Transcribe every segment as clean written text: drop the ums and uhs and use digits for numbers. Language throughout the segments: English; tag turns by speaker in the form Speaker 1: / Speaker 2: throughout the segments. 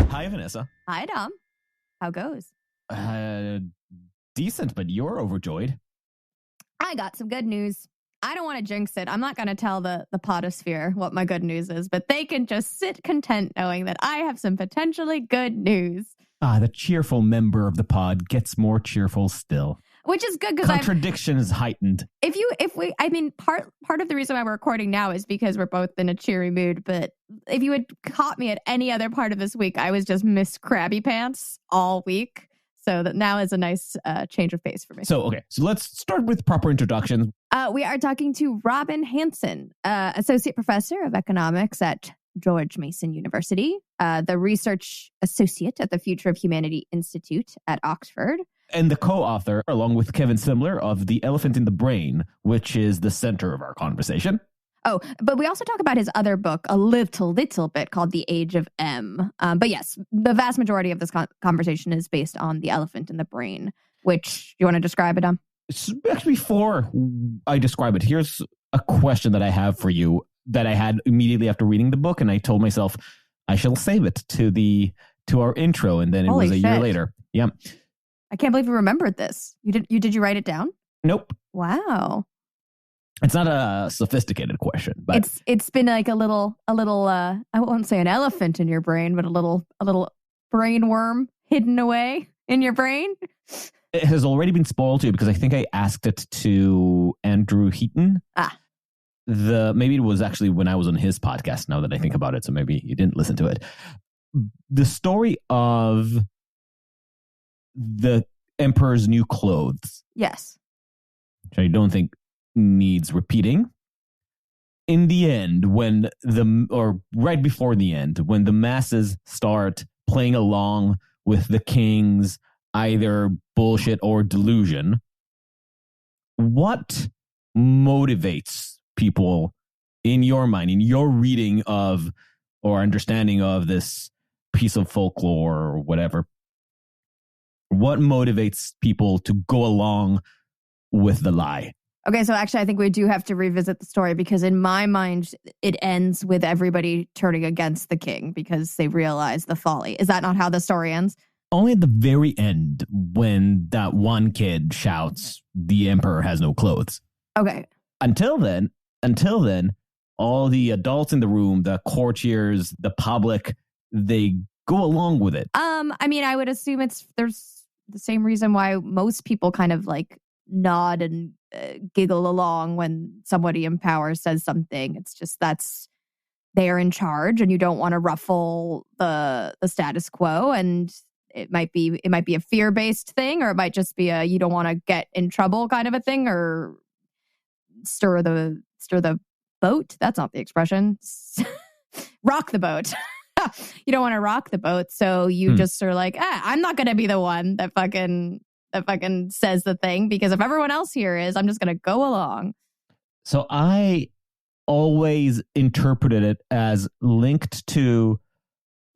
Speaker 1: Hi, Vanessa.
Speaker 2: Hi, Dom. How goes?
Speaker 1: Decent, but you're overjoyed.
Speaker 2: I got some good news. I don't want to jinx it. I'm not going to tell the potosphere what my good news is, but they can just sit content knowing that I have some potentially good news.
Speaker 1: The cheerful member of the pod gets more cheerful still.
Speaker 2: Which is good because
Speaker 1: contradiction is heightened.
Speaker 2: Part of the reason why we're recording now is because we're both in a cheery mood. But if you had caught me at any other part of this week, I was just Miss Krabby Pants all week. So that now is a nice change of pace for me.
Speaker 1: So let's start with proper introductions.
Speaker 2: We are talking to Robin Hanson, Associate Professor of Economics at George Mason University, the Research Associate at the Future of Humanity Institute at Oxford.
Speaker 1: And the co-author, along with Kevin Simler, of The Elephant in the Brain, which is the center of our conversation.
Speaker 2: Oh, but we also talk about his other book a little bit called The Age of M. But yes, the vast majority of this conversation is based on The Elephant in the Brain, which, you want to describe it, Dom?
Speaker 1: Actually, before I describe it, here's a question that I have for you that I had immediately after reading the book, and I told myself I shall save it to our intro, and then it was a year later. Yeah.
Speaker 2: I can't believe you remembered this. Did you write it down?
Speaker 1: Nope.
Speaker 2: Wow.
Speaker 1: It's not a sophisticated question, but
Speaker 2: it's been like a little I won't say an elephant in your brain, but a little brain worm hidden away in your brain.
Speaker 1: It has already been spoiled to you because I think I asked it to Andrew Heaton. Maybe it was actually when I was on his podcast, now that I think about it, so maybe you didn't listen to it. The story of the Emperor's new clothes.
Speaker 2: Yes.
Speaker 1: Which I don't think needs repeating. In the end, right before the end, when the masses start playing along with the king's either bullshit or delusion, what motivates people in your mind, in your reading of or understanding of this piece of folklore or whatever? What motivates people to go along with the lie?
Speaker 2: Okay, so actually I think we do have to revisit the story because in my mind, it ends with everybody turning against the king because they realize the folly. Is that not how the story ends?
Speaker 1: Only at the very end when that one kid shouts, "The emperor has no clothes."
Speaker 2: Okay.
Speaker 1: Until then, all the adults in the room, the courtiers, the public, they go along with it.
Speaker 2: I would assume there's the same reason why most people kind of like nod and giggle along when somebody in power says something. It's just they're in charge and you don't want to ruffle the status quo, and it might be a fear-based thing, or it might just be a you don't want to get in trouble kind of a thing, or stir the boat. That's not the expression. Rock the boat. You don't want to rock the boat, so you just are like, I'm not going to be the one that fucking says the thing, because if everyone else here is, I'm just going to go along.
Speaker 1: So I always interpreted it as linked to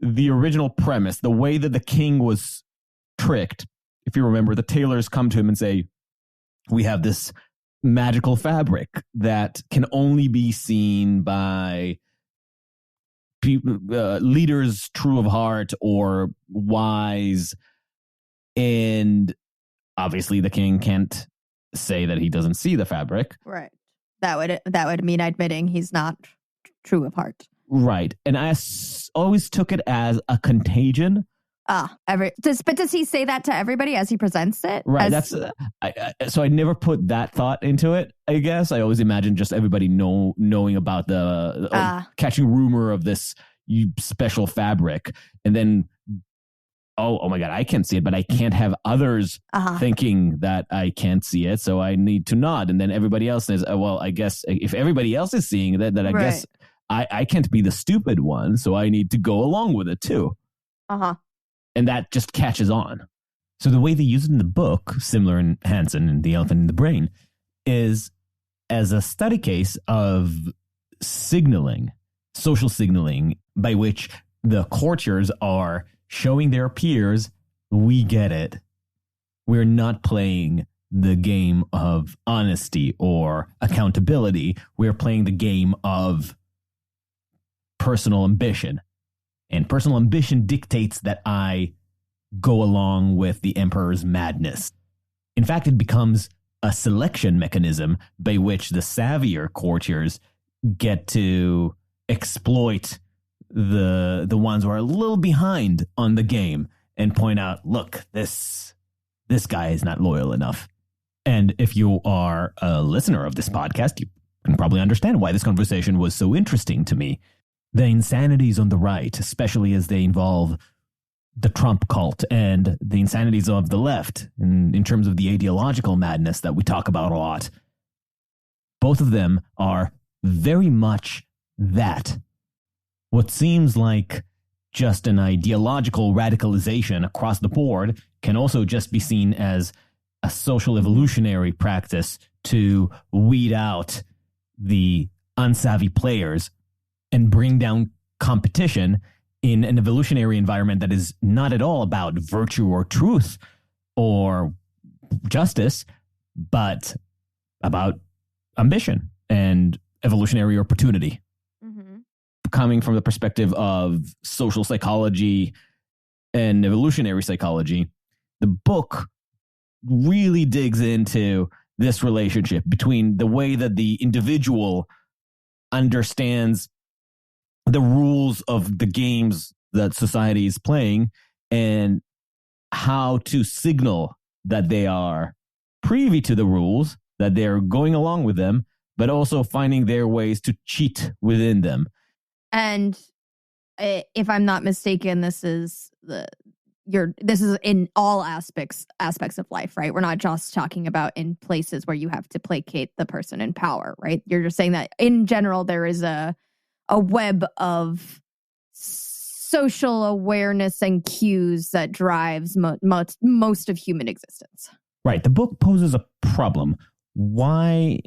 Speaker 1: the original premise, the way that the king was tricked. If you remember, the tailors come to him and say, we have this magical fabric that can only be seen by people, leaders true of heart or wise, and obviously the king can't say that he doesn't see the fabric.
Speaker 2: Right. That would mean admitting he's not true of heart.
Speaker 1: Right. And I always took it as a contagion.
Speaker 2: But does he say that to everybody as he presents it?
Speaker 1: Right. So I never put that thought into it, I guess. I always imagined just everybody knowing about the catching rumor of this special fabric. And then, oh my God, I can't see it, but I can't have others thinking that I can't see it. So I need to nod. And then everybody else says, well, I guess if everybody else is seeing that I guess I can't be the stupid one. So I need to go along with it too. And that just catches on. So the way they use it in the book, Simler and Hanson and The Elephant in the Brain, is as a study case of signaling, social signaling, by which the courtiers are showing their peers, we get it. We're not playing the game of honesty or accountability. We're playing the game of personal ambition. And personal ambition dictates that I go along with the emperor's madness. In fact, it becomes a selection mechanism by which the savvier courtiers get to exploit the ones who are a little behind on the game and point out, look, this guy is not loyal enough. And if you are a listener of this podcast, you can probably understand why this conversation was so interesting to me. The insanities on the right, especially as they involve the Trump cult, and the insanities of the left in terms of the ideological madness that we talk about a lot. Both of them are very much that. What seems like just an ideological radicalization across the board can also just be seen as a social evolutionary practice to weed out the unsavvy players and bring down competition in an evolutionary environment that is not at all about virtue or truth or justice, but about ambition and evolutionary opportunity. Mm-hmm. Coming from the perspective of social psychology and evolutionary psychology, the book really digs into this relationship between the way that the individual understands the rules of the games that society is playing and how to signal that they are privy to the rules, that they're going along with them, but also finding their ways to cheat within them.
Speaker 2: And if I'm not mistaken, this is in all aspects of life, right? We're not just talking about in places where you have to placate the person in power, right? You're just saying that in general there is a web of social awareness and cues that drives most of human existence.
Speaker 1: Right. The book poses a problem. Why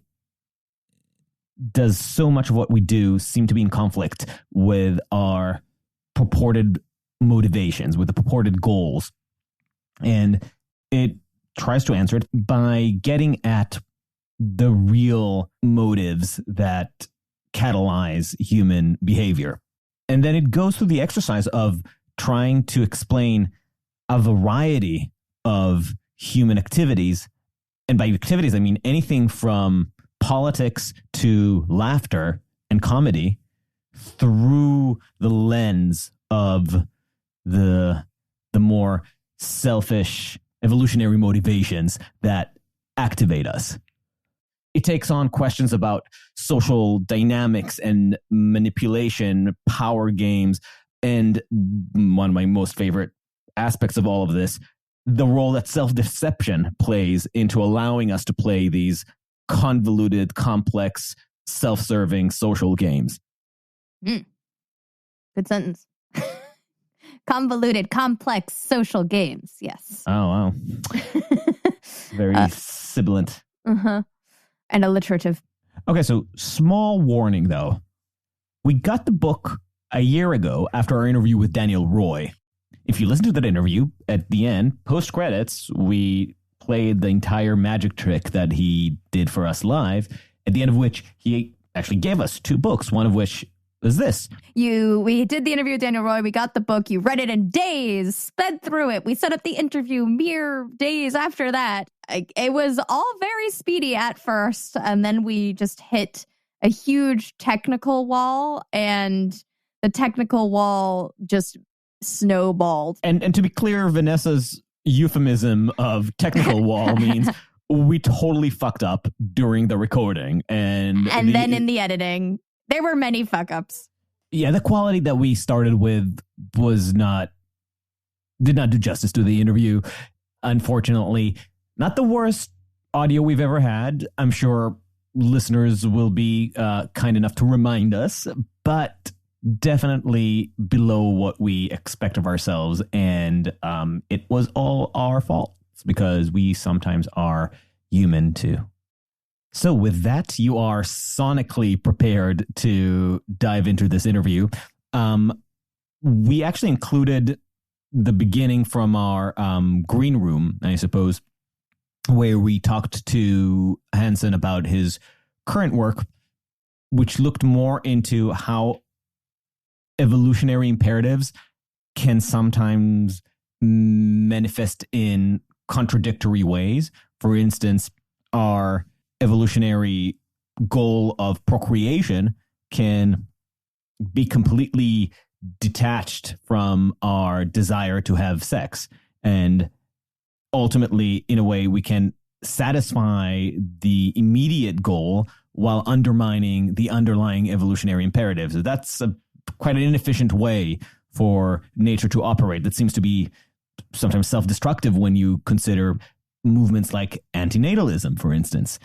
Speaker 1: does so much of what we do seem to be in conflict with our purported motivations, with the purported goals? And it tries to answer it by getting at the real motives that catalyze human behavior. And then it goes through the exercise of trying to explain a variety of human activities. And by activities, I mean anything from politics to laughter and comedy through the lens of the more selfish evolutionary motivations that activate us. It takes on questions about social dynamics and manipulation, power games, and one of my most favorite aspects of all of this, the role that self-deception plays into allowing us to play these convoluted, complex, self-serving social games.
Speaker 2: Good sentence. Convoluted, complex social games. Yes.
Speaker 1: Oh, wow. Very sibilant.
Speaker 2: Uh-huh. And alliterative.
Speaker 1: Okay, so small warning, though. We got the book a year ago after our interview with Daniel Roy. If you listen to that interview, at the end, post-credits, we played the entire magic trick that he did for us live, at the end of which he actually gave us 2 books, one of which is this.
Speaker 2: We did the interview with Daniel Roy. We got the book. You read it in days, sped through it. We set up the interview mere days after that. It was all very speedy at first, and then we just hit a huge technical wall, and the technical wall just snowballed.
Speaker 1: And to be clear, Vanessa's euphemism of technical wall means we totally fucked up during the recording. And
Speaker 2: then in the editing, there were many fuck-ups.
Speaker 1: Yeah, the quality that we started with did not do justice to the interview. Unfortunately, not the worst audio we've ever had. I'm sure listeners will be kind enough to remind us, but definitely below what we expect of ourselves. And it was all our fault because we sometimes are human too. So with that, you are sonically prepared to dive into this interview. We actually included the beginning from our green room, I suppose, where we talked to Hanson about his current work, which looked more into how evolutionary imperatives can sometimes manifest in contradictory ways. For instance, our evolutionary goal of procreation can be completely detached from our desire to have sex. And ultimately, in a way, we can satisfy the immediate goal while undermining the underlying evolutionary imperatives. That's quite an inefficient way for nature to operate. That seems to be sometimes self-destructive when you consider movements like antinatalism, for instance.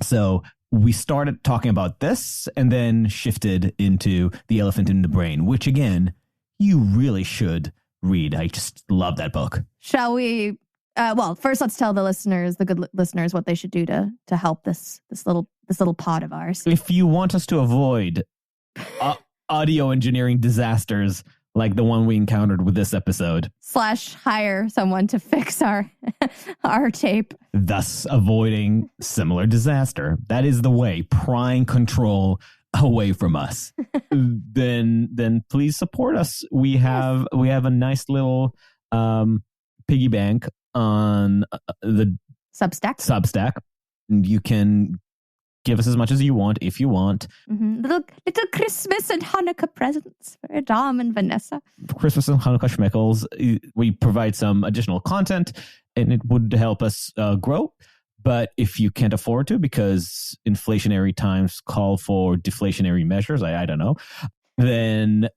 Speaker 1: So we started talking about this and then shifted into The Elephant in the Brain, which, again, you really should read. I just love that book.
Speaker 2: Shall we? Well, first, let's tell the listeners, the good listeners, what they should do to help this little pod of ours.
Speaker 1: If you want us to avoid audio engineering disasters like the one we encountered with this episode,
Speaker 2: / hire someone to fix our tape,
Speaker 1: thus avoiding similar disaster. That is the way. Prying control away from us. then please support us. We have a nice little piggy bank on the Substack. You can give us as much as you want, if you want.
Speaker 2: Mm-hmm. Little Christmas and Hanukkah presents for Dom and Vanessa.
Speaker 1: Christmas and Hanukkah Schmeckles. We provide some additional content, and it would help us grow. But if you can't afford to, because inflationary times call for deflationary measures, I don't know, then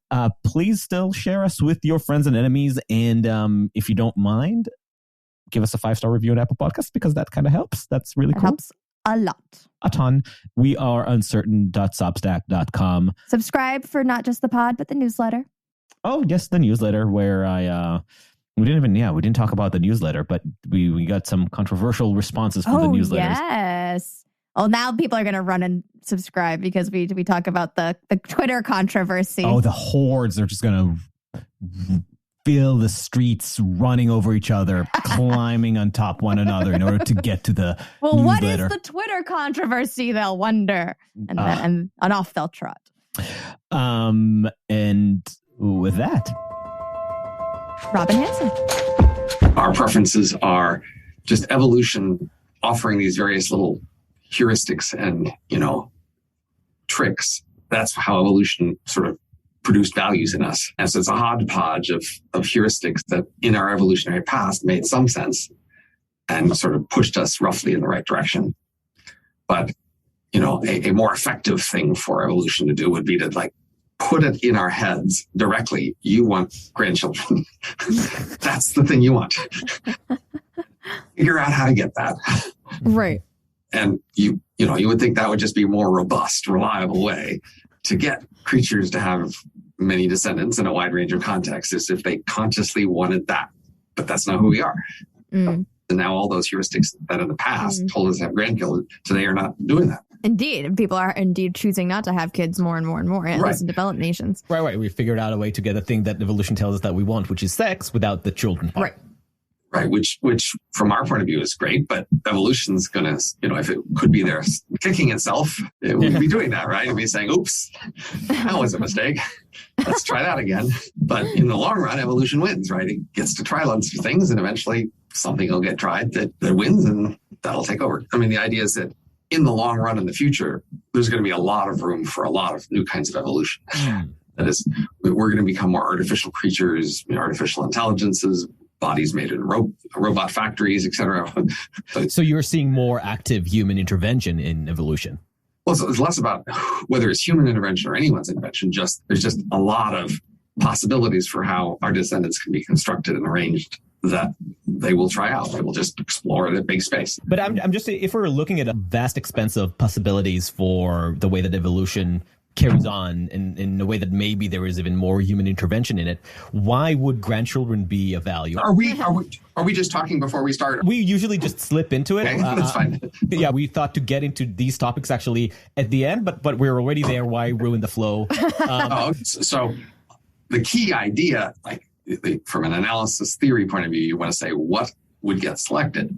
Speaker 1: please still share us with your friends and enemies. And if you don't mind, give us a 5-star review on Apple Podcasts, because that kind of helps. That's really cool.
Speaker 2: Helps a lot.
Speaker 1: A ton. We are uncertain.substack.com.
Speaker 2: Subscribe for not just the pod, but the newsletter.
Speaker 1: Oh, yes, the newsletter where we didn't talk about the newsletter, but we got some controversial responses from the newsletters.
Speaker 2: Yes. Oh, now people are going to run and subscribe because we talk about the Twitter controversy.
Speaker 1: Oh, the hordes are just going to fill the streets, running over each other, climbing on top one another in order to get to the newsletter.
Speaker 2: What is the Twitter controversy, they'll wonder. And off they'll trot.
Speaker 1: And with that,
Speaker 2: Robin Hanson.
Speaker 3: Our preferences are just evolution offering these various little heuristics and, tricks. That's how evolution sort of produced values in us. And so it's a hodgepodge of heuristics that in our evolutionary past made some sense and sort of pushed us roughly in the right direction. But, a more effective thing for evolution to do would be to put it in our heads directly. You want grandchildren. That's the thing you want. Figure out how to get that.
Speaker 2: Right.
Speaker 3: And you would think that would just be a more robust, reliable way to get creatures to have many descendants in a wide range of contexts, is if they consciously wanted that. But that's not who we are. And now all those heuristics that in the past told us to have grandchildren, today are not doing that.
Speaker 2: Indeed. People are indeed choosing not to have kids more and more and more, at least in developed nations.
Speaker 1: Right. We figured out a way to get a thing that evolution tells us that we want, which is sex, without the children part.
Speaker 3: Right. Which from our point of view is great, but evolution's going to, if it could be there kicking itself, it would be doing that, right? It'd be saying, oops, that was a mistake. Let's try that again. But in the long run, evolution wins, right? It gets to try lots of things, and eventually something will get tried that wins, and that'll take over. I mean, the idea is that in the long run, in the future, there's going to be a lot of room for a lot of new kinds of evolution. That is, we're going to become more artificial creatures, artificial intelligences, bodies made in robot factories, etc.
Speaker 1: So you're seeing more active human intervention in evolution?
Speaker 3: Well, it's less about whether it's human intervention or anyone's intervention. There's just a lot of possibilities for how our descendants can be constructed and arranged that they will try out. They will just explore the big space.
Speaker 1: But I'm just, if we're looking at a vast expanse of possibilities for the way that evolution
Speaker 4: carries on in a way that maybe there is even more human intervention in it, why would grandchildren be of value?
Speaker 3: Are we just talking before we start?
Speaker 4: We usually just slip into it.
Speaker 3: Okay, that's fine.
Speaker 4: Yeah, we thought to get into these topics actually at the end, but we're already there. Why ruin the flow?
Speaker 3: So the key idea, like from an analysis theory point of view, you want to say what would get selected.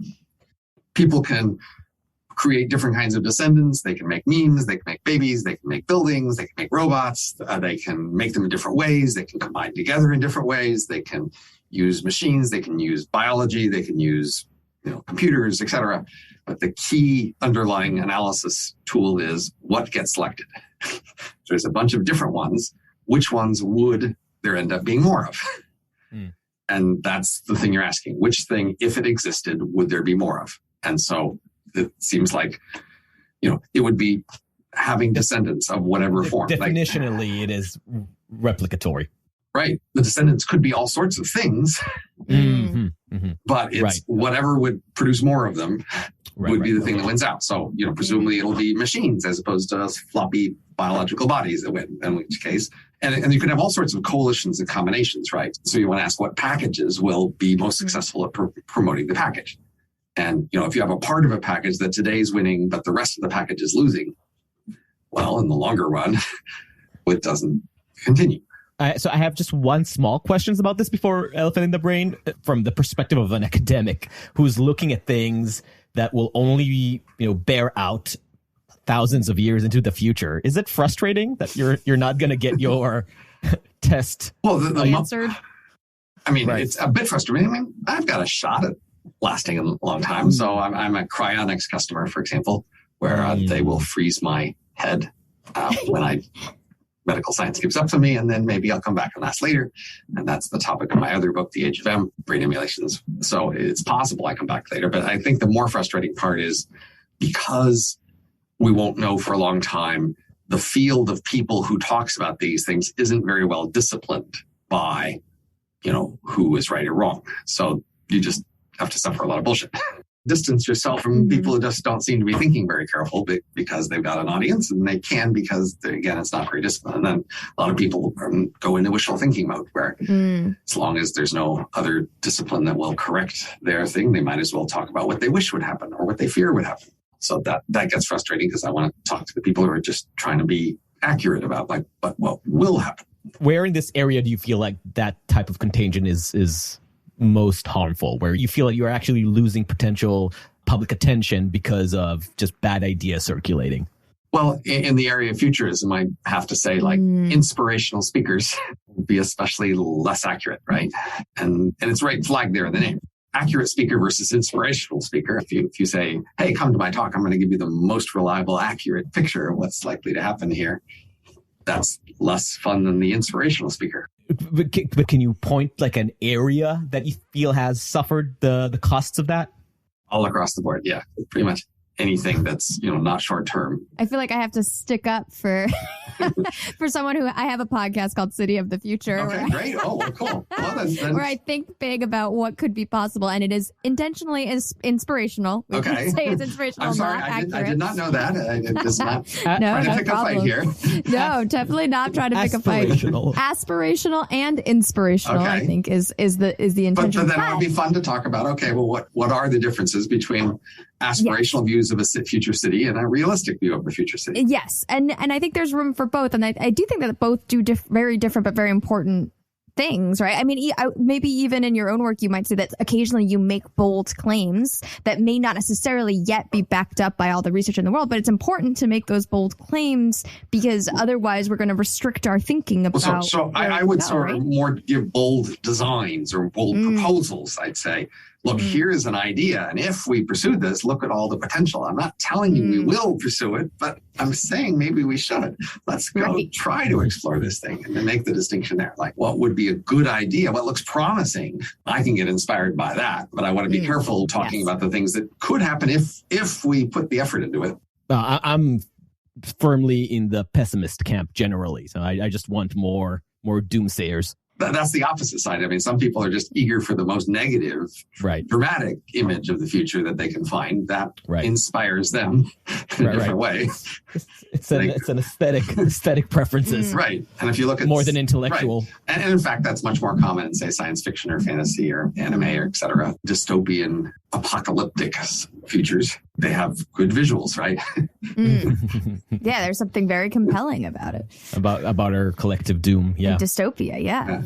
Speaker 3: People can create different kinds of descendants. They can make memes, they can make babies, they can make buildings, they can make robots, they can make them in different ways, they can combine together in different ways, they can use machines, they can use biology, they can use computers, etc. But the key underlying analysis tool is what gets selected. So there's a bunch of different ones. Which ones would there end up being more of? And that's the thing you're asking. Which thing, if it existed, would there be more of? And so it seems like, it would be having descendants of whatever form.
Speaker 4: Definitionally, it is replicatory.
Speaker 3: Right. The descendants could be all sorts of things, but it's whatever would produce more of them would be the thing that wins out. So, presumably it'll be machines as opposed to floppy biological bodies that win, in which case. And you can have all sorts of coalitions and combinations, right? So you want to ask what packages will be most successful at promoting the package. And, if you have a part of a package that today's winning, but the rest of the package is losing, well, in the longer run, it doesn't continue.
Speaker 4: So I have just one small questions about this before Elephant in the Brain, from the perspective of an academic who's looking at things that will only, bear out thousands of years into the future. Is it frustrating that you're not going to get your test
Speaker 2: answered?
Speaker 3: It's a bit frustrating. I've got a shot at lasting a long time. So I'm a cryonics customer, for example, where they will freeze my head when medical science gives up to me, and then maybe I'll come back and last later. And that's the topic of my other book, The Age of M, Brain Emulations. So it's possible I come back later. But I think the more frustrating part is because we won't know for a long time, the field of people who talks about these things isn't very well disciplined by, who is right or wrong. So you just have to suffer a lot of bullshit. Distance yourself from people who just don't seem to be thinking very careful because they've got an audience, and they can because, again, it's not very disciplined. And then a lot of people go into wishful thinking mode where as long as there's no other discipline that will correct their thing, they might as well talk about what they wish would happen or what they fear would happen. So that gets frustrating because I want to talk to the people who are just trying to be accurate about but what will happen.
Speaker 4: Where in this area do you feel like that type of contagion is most harmful, where you feel like you're actually losing potential public attention because of just bad ideas circulating?
Speaker 3: Well, in the area of futurism, I have to say, inspirational speakers would be especially less accurate, right? And it's right flagged there in the name. Accurate speaker versus inspirational speaker. If you say, hey, come to my talk, I'm going to give you the most reliable, accurate picture of what's likely to happen here, that's less fun than the inspirational speaker.
Speaker 4: But can you point like an area that you feel has suffered the costs of that?
Speaker 3: All across the board, yeah, pretty much anything that's not short term.
Speaker 2: I feel like I have to stick up for for someone who I have a podcast called City of the Future.
Speaker 3: Okay, great. Oh, well, cool. Well, then,
Speaker 2: where I think big about what could be possible, and it is intentionally inspirational. We can say it's inspirational.
Speaker 3: I'm sorry,
Speaker 2: not
Speaker 3: I did not know that. I just not trying to pick a fight here.
Speaker 2: No, definitely not trying to pick a fight. Aspirational and inspirational,
Speaker 3: okay.
Speaker 2: I think, is the intention.
Speaker 3: But then it would be fun to talk about. Okay, well, what are the differences between aspirational views of a future city and a realistic view of a future city?
Speaker 2: Yes, and I think there's room for both, and I do think that both do very different but very important things, right? I mean, maybe even in your own work, you might say that occasionally you make bold claims that may not necessarily yet be backed up by all the research in the world, but it's important to make those bold claims because otherwise we're going to restrict our thinking about.
Speaker 3: So I would sort of more give bold designs or bold proposals, I'd say. Look, here's an idea, and if we pursue this, look at all the potential. I'm not telling you we will pursue it, but I'm saying maybe we should. Let's go try to explore this thing and then make the distinction there. Like, what would be a good idea? What looks promising? I can get inspired by that, but I want to be careful talking about the things that could happen if we put the effort into it.
Speaker 4: I'm firmly in the pessimist camp generally, so I just want more doomsayers.
Speaker 3: That's the opposite side. I mean, some people are just eager for the most negative, dramatic image of the future that they can find that inspires them in a different way.
Speaker 4: It's an aesthetic preferences.
Speaker 3: Right. And if you look at
Speaker 4: more than intellectual.
Speaker 3: Right. And in fact, that's much more common in, say, science fiction or fantasy or anime or et cetera. Dystopian, apocalyptic futures. They have good visuals, right?
Speaker 2: Yeah, there's something very compelling about it.
Speaker 4: About our collective doom. Yeah.
Speaker 2: Dystopia, yeah.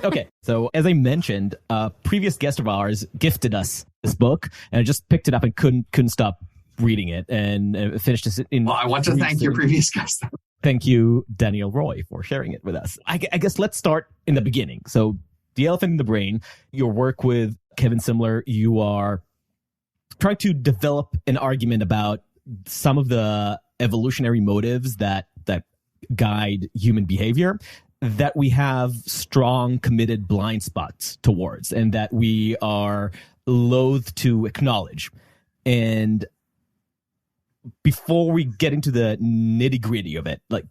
Speaker 4: Okay. So as I mentioned, a previous guest of ours gifted us this book, and I just picked it up and couldn't stop reading it and finished it in.
Speaker 3: Well, I want to thank your previous guest.
Speaker 4: Thank you, Daniel Roy, for sharing it with us. I guess let's start in the beginning. So The Elephant in the Brain, your work with Kevin Simler, you are trying to develop an argument about some of the evolutionary motives that guide human behavior that we have strong, committed blind spots towards and that we are loath to acknowledge. And before we get into the nitty-gritty of it, like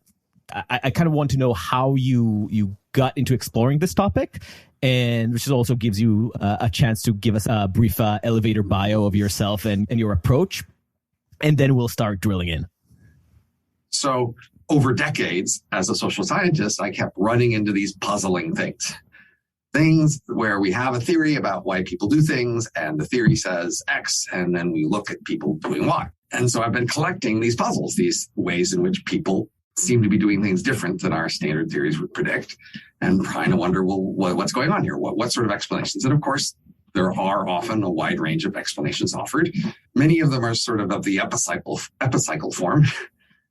Speaker 4: I kind of want to know how you got into exploring this topic, and which also gives you a chance to give us a brief elevator bio of yourself and your approach, and then we'll start drilling in.
Speaker 3: So over decades, as a social scientist, I kept running into these puzzling things where we have a theory about why people do things, and the theory says X, and then we look at people doing Y. And so I've been collecting these puzzles, these ways in which people seem to be doing things different than our standard theories would predict, and trying to wonder, well, what's going on here? What sort of explanations? And of course, there are often a wide range of explanations offered. Many of them are sort of the epicycle form,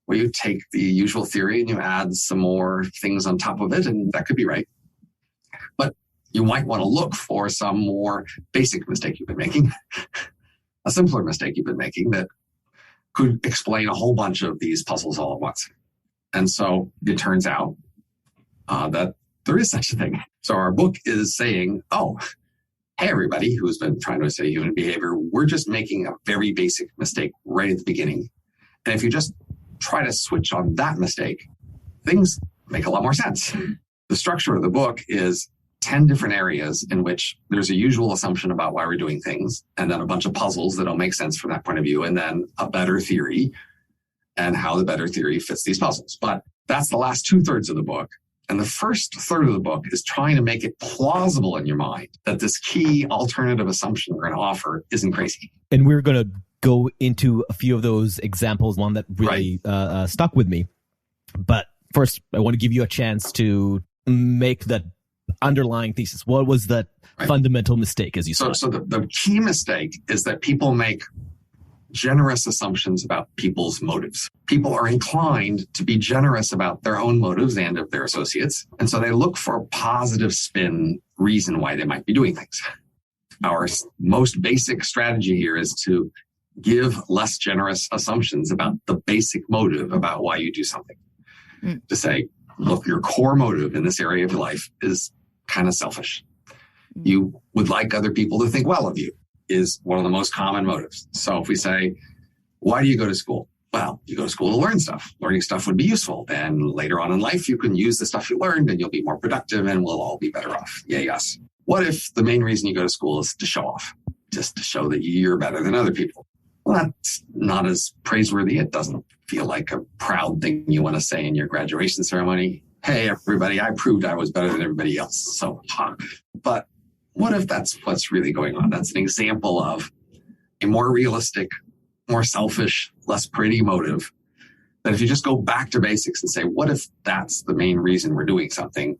Speaker 3: where you take the usual theory and you add some more things on top of it, and that could be right. But you might want to look for some more basic mistake you've been making, a simpler mistake you've been making that could explain a whole bunch of these puzzles all at once. And so it turns out that there is such a thing. So our book is saying, oh, hey, everybody who's been trying to study human behavior, we're just making a very basic mistake right at the beginning. And if you just try to switch on that mistake, things make a lot more sense. The structure of the book is 10 different areas in which there's a usual assumption about why we're doing things, and then a bunch of puzzles that don't make sense from that point of view, and then a better theory and how the better theory fits these puzzles. But that's the last 2/3 of the book. And the first third of the book is trying to make it plausible in your mind that this key alternative assumption we're going to offer isn't crazy.
Speaker 4: And we're going to go into a few of those examples, one that really stuck with me. But first, I want to give you a chance to make that underlying thesis. What was that fundamental mistake, as you said?
Speaker 3: So the key mistake is that people make generous assumptions about people's motives. People are inclined to be generous about their own motives and of their associates. And so they look for a positive spin reason why they might be doing things. Our most basic strategy here is to give less generous assumptions about the basic motive about why you do something. To say, look, your core motive in this area of your life is kind of selfish. You would like other people to think well of you is one of the most common motives. So if we say, why do you go to school? Well, you go to school to learn stuff. Learning stuff would be useful. Then later on in life, you can use the stuff you learned and you'll be more productive and we'll all be better off. Yeah, yes. What if the main reason you go to school is to show off, just to show that you're better than other people? Well, that's not as praiseworthy. It doesn't feel like a proud thing you want to say in your graduation ceremony. Hey, everybody, I proved I was better than everybody else. So, but what if that's what's really going on? That's an example of a more realistic, more selfish, less pretty motive. That if you just go back to basics and say, what if that's the main reason we're doing something?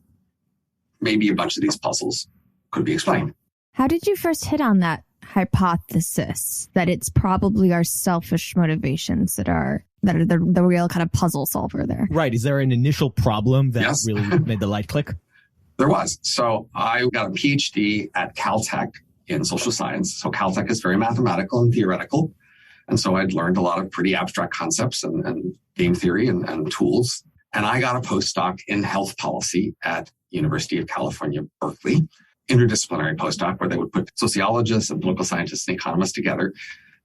Speaker 3: Maybe a bunch of these puzzles could be explained.
Speaker 2: How did you first hit on that hypothesis that it's probably our selfish motivations that are the real kind of puzzle solver there?
Speaker 4: Right. Is there an initial problem that really made the light click?
Speaker 3: There was. So I got a PhD at Caltech in social science. So Caltech is very mathematical and theoretical. And so I'd learned a lot of pretty abstract concepts and game theory and tools. And I got a postdoc in health policy at University of California, Berkeley, interdisciplinary postdoc where they would put sociologists and political scientists and economists together.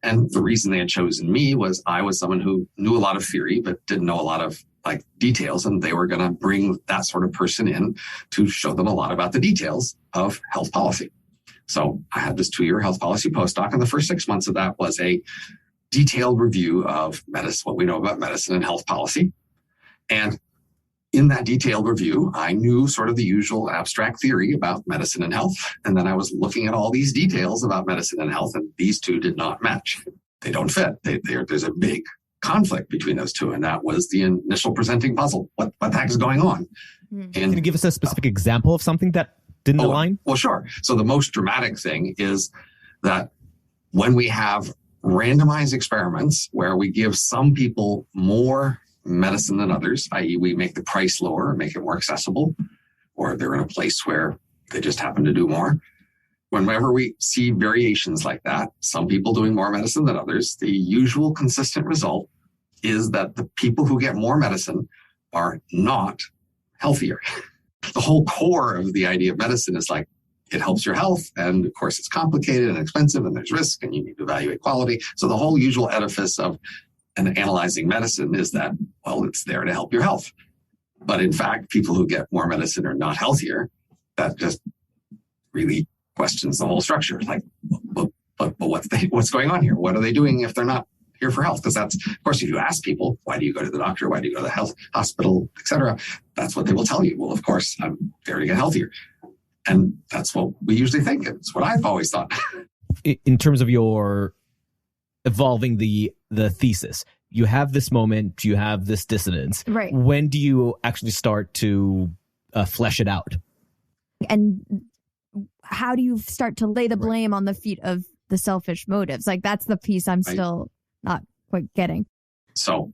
Speaker 3: And the reason they had chosen me was I was someone who knew a lot of theory, but didn't know a lot of details. And they were going to bring that sort of person in to show them a lot about the details of health policy. So I had this 2-year health policy postdoc. And the first 6 months of that was a detailed review of medicine, what we know about medicine and health policy. And in that detailed review, I knew sort of the usual abstract theory about medicine and health. And then I was looking at all these details about medicine and health, and these two did not match. They don't fit. There's a big conflict between those two. And that was the initial presenting puzzle. What the heck is going on?
Speaker 4: And can you give us a specific example of something that didn't align?
Speaker 3: Well, sure. So the most dramatic thing is that when we have randomized experiments where we give some people more medicine than others, i.e. we make the price lower, make it more accessible, or they're in a place where they just happen to do more. Whenever we see variations like that, some people doing more medicine than others, the usual consistent result is that the people who get more medicine are not healthier. The whole core of the idea of medicine is like, it helps your health. And of course, it's complicated and expensive and there's risk and you need to evaluate quality. So the whole usual edifice of analyzing medicine is that, well, it's there to help your health. But in fact, people who get more medicine are not healthier. That just really questions the whole structure. Like, but what's going on here? What are they doing if they're not here for health? Because that's, of course, if you ask people, why do you go to the doctor? Why do you go to the health hospital, et cetera? That's what they will tell you. Well, of course, I'm there to get healthier. And that's what we usually think. It's what I've always thought.
Speaker 4: In terms of your evolving the thesis, you have this moment, you have this dissonance.
Speaker 2: Right.
Speaker 4: When do you actually start to flesh it out?
Speaker 2: And how do you start to lay the blame on the feet of the selfish motives? Like, that's the piece I'm still not quite getting.
Speaker 3: So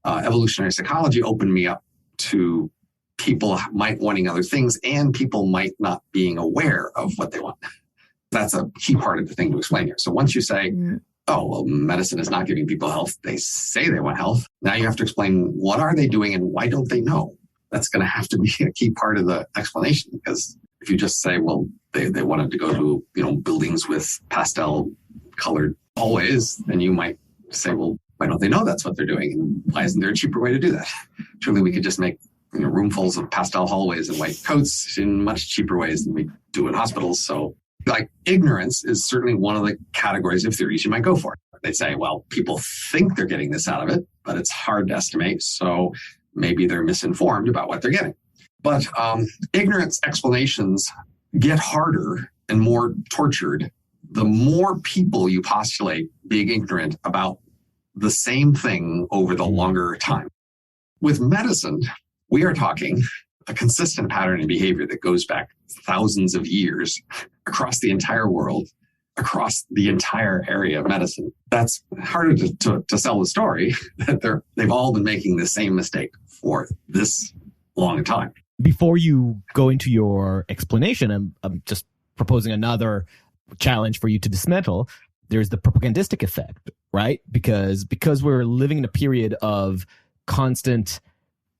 Speaker 3: evolutionary psychology opened me up to people might wanting other things and people might not being aware of what they want. That's a key part of the thing to explain here. So once you say, oh, well, medicine is not giving people health. They say they want health. Now you have to explain what are they doing and why don't they know? That's going to have to be a key part of the explanation, because if you just say, well, they wanted to go to, buildings with pastel colored hallways, then you might say, well, why don't they know that's what they're doing? And why isn't there a cheaper way to do that? Surely we could just make roomfuls of pastel hallways and white coats in much cheaper ways than we do in hospitals. So like ignorance is certainly one of the categories of theories you might go for. They say, well, people think they're getting this out of it, but it's hard to estimate. So maybe they're misinformed about what they're getting. But ignorance explanations get harder and more tortured the more people you postulate being ignorant about the same thing over the longer time. With medicine, we are talking a consistent pattern in behavior that goes back thousands of years across the entire world, across the entire area of medicine. That's harder to sell the story that they've all been making the same mistake for this long a time.
Speaker 4: Before you go into your explanation, I'm just proposing another challenge for you to dismantle. There's the propagandistic effect, right? Because we're living in a period of constant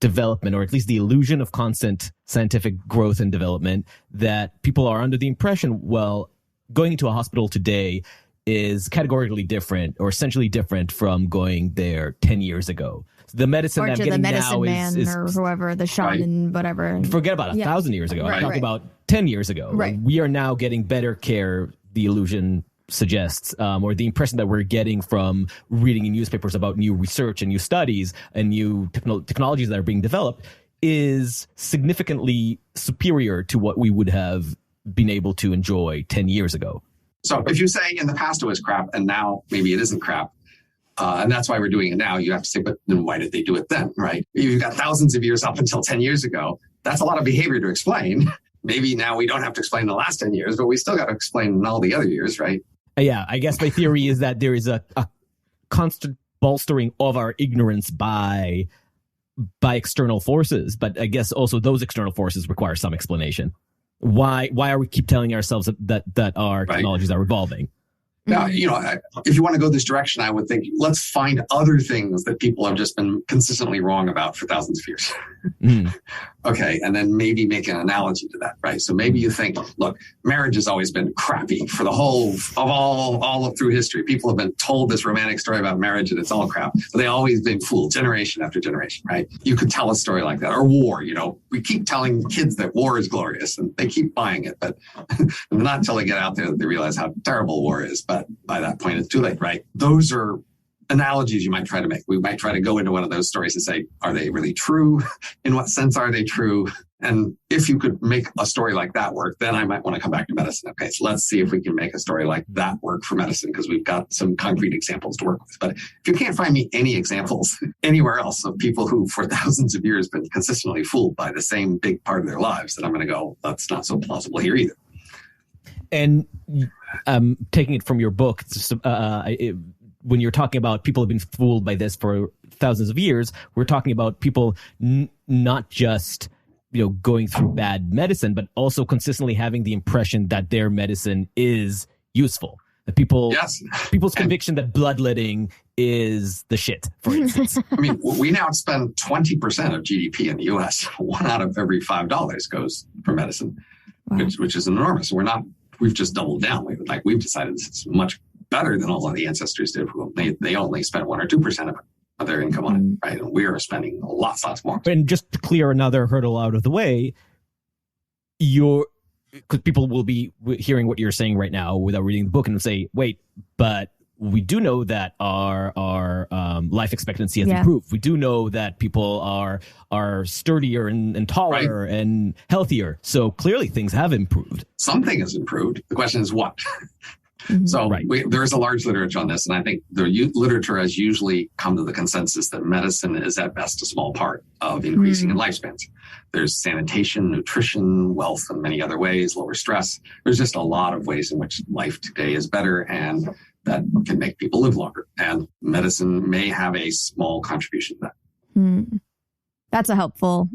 Speaker 4: development, or at least the illusion of constant scientific growth and development, that people are under the impression, well, going into a hospital today is categorically different or essentially different from going there 10 years ago. So the medicine
Speaker 2: or
Speaker 4: that I'm
Speaker 2: to
Speaker 4: getting
Speaker 2: the medicine
Speaker 4: now
Speaker 2: man
Speaker 4: is
Speaker 2: or whoever, the shaman, whatever.
Speaker 4: Forget about 1,000 years ago. I'm talking about 10 years ago.
Speaker 2: Right.
Speaker 4: We are now getting better care, the illusion suggests, or the impression that we're getting from reading in newspapers about new research and new studies and new technologies that are being developed is significantly superior to what we would have been able to enjoy 10 years ago.
Speaker 3: So if you say in the past it was crap and now maybe it isn't crap, and that's why we're doing it now, you have to say, but then why did they do it then, right? You've got thousands of years up until 10 years ago. That's a lot of behavior to explain. Maybe now we don't have to explain the last 10 years, but we still got to explain all the other years, right?
Speaker 4: Yeah, I guess my theory is that there is a constant bolstering of our ignorance by external forces. But I guess also those external forces require some explanation. Why are we keep telling ourselves that our technologies are evolving?
Speaker 3: Now, if you want to go this direction, I would think, let's find other things that people have just been consistently wrong about for thousands of years. Okay. And then maybe make an analogy to that, right? So maybe you think, look, marriage has always been crappy for the whole of all through history. People have been told this romantic story about marriage and it's all crap, but they always been fooled generation after generation, right? You could tell a story like that, or war, we keep telling kids that war is glorious and they keep buying it, but not until they get out there that they realize how terrible war is. But by that point, it's too late, right? Those are analogies you might try to make. We might try to go into one of those stories and say, are they really true? In what sense are they true? And if you could make a story like that work, then I might want to come back to medicine. Okay, so let's see if we can make a story like that work for medicine, because we've got some concrete examples to work with. But if you can't find me any examples anywhere else of people who for thousands of years been consistently fooled by the same big part of their lives, then I'm going to go, that's not so plausible here either.
Speaker 4: And taking it from your book, when you're talking about people have been fooled by this for thousands of years, we're talking about people not just going through bad medicine, but also consistently having the impression that their medicine is useful. That people's conviction that bloodletting is the shit, for instance.
Speaker 3: I mean, we now spend 20% of GDP in the U.S. One out of every $5 goes for medicine, which is enormous. We've just doubled down. We've decided this is much better than all of the ancestors did. They only spent 1 or 2% of their income on it, right? And we are spending lots more.
Speaker 4: And just to clear another hurdle out of the way, because people will be hearing what you're saying right now without reading the book and say, wait, but we do know that our life expectancy has improved. We do know that people are sturdier and taller and healthier. So clearly things have improved.
Speaker 3: Something has improved. The question is what? So there is a large literature on this, and I think the literature has usually come to the consensus that medicine is at best a small part of increasing in lifespans. There's sanitation, nutrition, wealth, and many other ways, lower stress. There's just a lot of ways in which life today is better and that can make people live longer. And medicine may have a small contribution to that.
Speaker 2: That's a helpful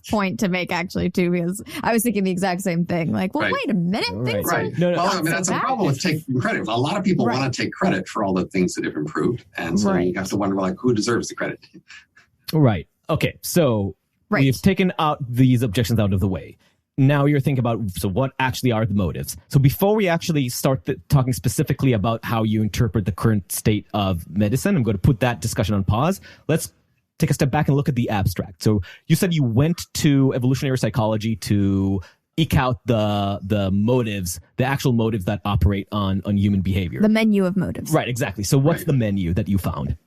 Speaker 2: point to make, actually, too, because I was thinking the exact same thing. Like, well, wait a minute. Things are
Speaker 3: that's a problem with taking credit. A lot of people want to take credit for all the things that have improved. And so you have to wonder, who deserves the credit?
Speaker 4: Right. Okay. So we've taken out these objections out of the way. Now you're thinking about, so what actually are the motives? So before we actually start talking specifically about how you interpret the current state of medicine, I'm going to put that discussion on pause. Let's take a step back and look at the abstract. So you said you went to evolutionary psychology to eke out the motives, the actual motives that operate on human behavior.
Speaker 2: The menu of motives.
Speaker 4: Right, exactly. So what's the menu that you found?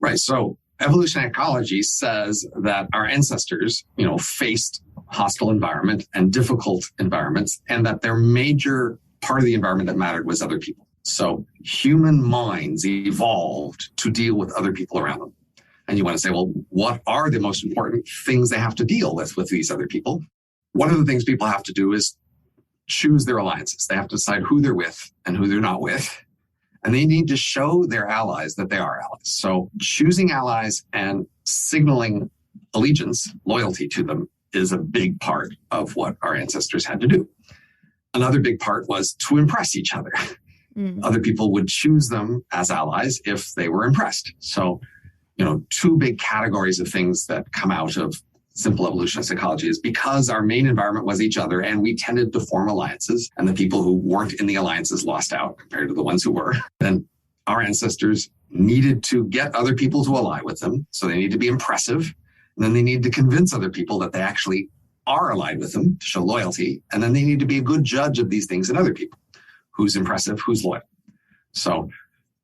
Speaker 3: Right. So evolutionary psychology says that our ancestors, faced hostile environment and difficult environments, and that their major part of the environment that mattered was other people. So human minds evolved to deal with other people around them. And you want to say, well, what are the most important things they have to deal with these other people? One of the things people have to do is choose their alliances. They have to decide who they're with and who they're not with. And they need to show their allies that they are allies. So choosing allies and signaling allegiance, loyalty to them, is a big part of what our ancestors had to do. Another big part was to impress each other. Other people would choose them as allies if they were impressed. So, two big categories of things that come out of simple evolutionary psychology is because our main environment was each other and we tended to form alliances, and the people who weren't in the alliances lost out compared to the ones who were. Then our ancestors needed to get other people to ally with them. So they need to be impressive. And then they need to convince other people that they actually are allied with them to show loyalty. And then they need to be a good judge of these things in other people. Who's impressive, who's loyal. So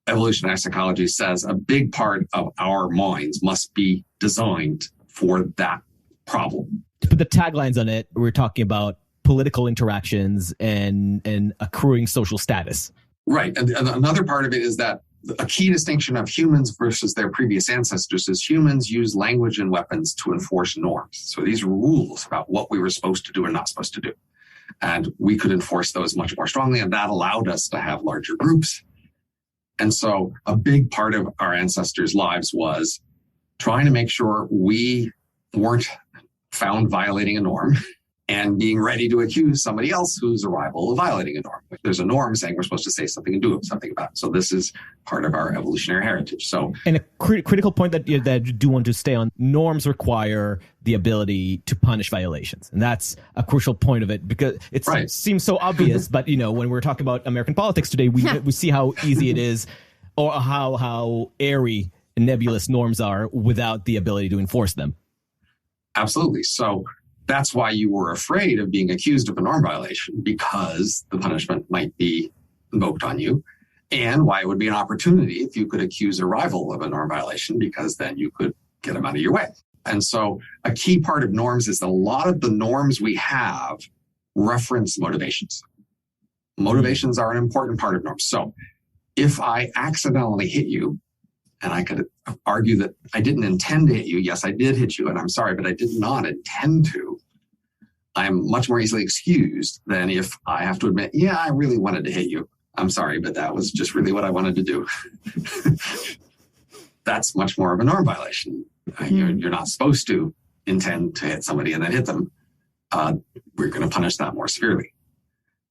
Speaker 3: evolutionary psychology says a big part of our minds must be designed for that problem.
Speaker 4: To put the taglines on it, we're talking about political interactions and accruing social status.
Speaker 3: Right. And another part of it is that a key distinction of humans versus their previous ancestors is humans use language and weapons to enforce norms. So these are rules about what we were supposed to do or not supposed to do. And we could enforce those much more strongly, and that allowed us to have larger groups. And so a big part of our ancestors' lives was trying to make sure we weren't found violating a norm and being ready to accuse somebody else who's a rival of violating a norm. If there's a norm saying we're supposed to say something and do something about it. So this is part of our evolutionary heritage. So,
Speaker 4: and a critical point that you do want to stay on, norms require the ability to punish violations. And that's a crucial point of it, because it seems so obvious, but when we're talking about American politics today, we see how easy it is, or how airy and nebulous norms are without the ability to enforce them.
Speaker 3: Absolutely. So that's why you were afraid of being accused of a norm violation, because the punishment might be invoked on you. And why it would be an opportunity if you could accuse a rival of a norm violation, because then you could get them out of your way. And so a key part of norms is that a lot of the norms we have reference motivations. Motivations are an important part of norms. So if I accidentally hit you, and I could argue that I didn't intend to hit you. Yes, I did hit you, and I'm sorry, but I did not intend to. I'm much more easily excused than if I have to admit, yeah, I really wanted to hit you. I'm sorry, but that was just really what I wanted to do. That's much more of a norm violation. You're not supposed to intend to hit somebody and then hit them. We're going to punish that more severely.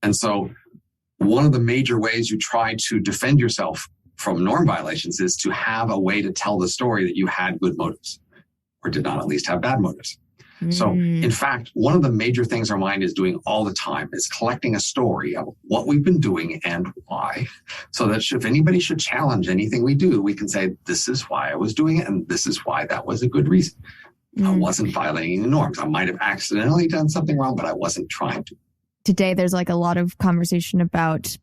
Speaker 3: And so one of the major ways you try to defend yourself from norm violations is to have a way to tell the story that you had good motives, or did not at least have bad motives. So, in fact, one of the major things our mind is doing all the time is collecting a story of what we've been doing and why, so that if anybody should challenge anything we do, we can say, this is why I was doing it, and this is why that was a good reason. I wasn't violating the norms. I might have accidentally done something wrong, but I wasn't trying to.
Speaker 2: Today, there's like a lot of conversation about,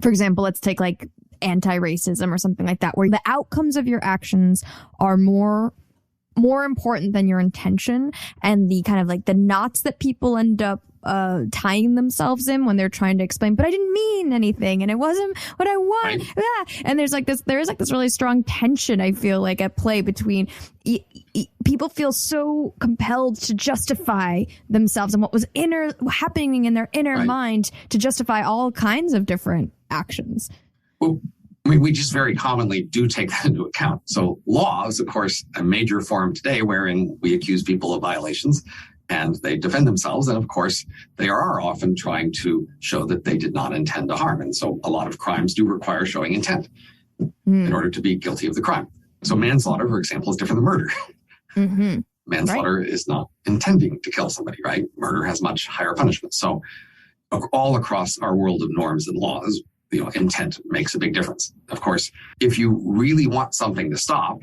Speaker 2: for example, let's take like anti-racism or something like that, where the outcomes of your actions are more important than your intention, and the kind of like the knots that people end up tying themselves in when they're trying to explain, but I didn't mean anything and it wasn't what I want.
Speaker 3: Right.
Speaker 2: Yeah. And there is like this really strong tension, I feel like, at play between people feel so compelled to justify themselves and what was happening in their inner mind to justify all kinds of different actions.
Speaker 3: Well, I mean, we just very commonly do take that into account. So law is, of course, a major forum today wherein we accuse people of violations and they defend themselves. And of course, they are often trying to show that they did not intend to harm. And so a lot of crimes do require showing intent in order to be guilty of the crime. So manslaughter, for example, is different than murder. Manslaughter is not intending to kill somebody, right? Murder has much higher punishment. So all across our world of norms and laws, intent makes a big difference. Of course, if you really want something to stop,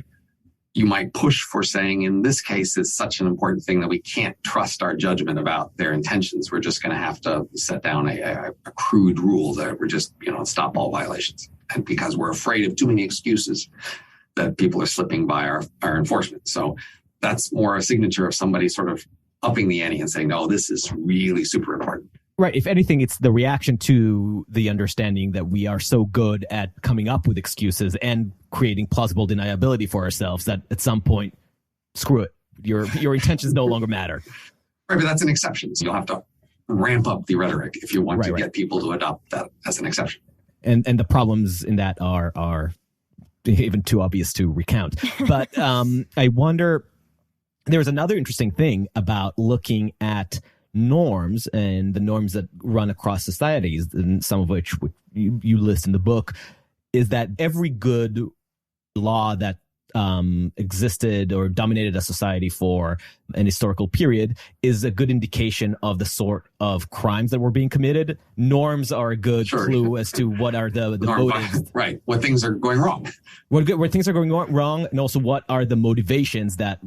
Speaker 3: you might push for saying, in this case, it's such an important thing that we can't trust our judgment about their intentions. We're just going to have to set down a crude rule that we're just, stop all violations. And because we're afraid of too many excuses that people are slipping by our enforcement. So that's more a signature of somebody sort of upping the ante and saying, no, this is really super important.
Speaker 4: Right. If anything, it's the reaction to the understanding that we are so good at coming up with excuses and creating plausible deniability for ourselves that at some point, screw it. Your intentions no longer matter.
Speaker 3: Right, but that's an exception. So you'll have to ramp up the rhetoric if you want to get people to adopt that as an exception.
Speaker 4: And the problems in that are even too obvious to recount. But I wonder, there's another interesting thing about looking at norms and the norms that run across societies, and some of which you list in the book, is that every good law that existed or dominated a society for an historical period is a good indication of the sort of crimes that were being committed. Norms are a good clue as to what are the motives.
Speaker 3: Right. What things are going wrong.
Speaker 4: Where things are going wrong, and also what are the motivations that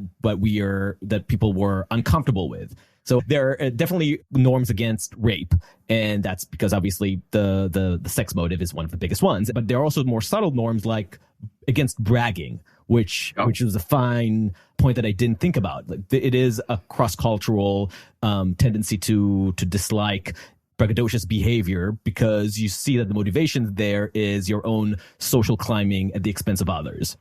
Speaker 4: people were uncomfortable with. So there are definitely norms against rape, and that's because obviously the sex motive is one of the biggest ones. But there are also more subtle norms like against bragging, which is a fine point that I didn't think about. Like, it is a cross-cultural tendency to dislike braggadocious behavior because you see that the motivation there is your own social climbing at the expense of others.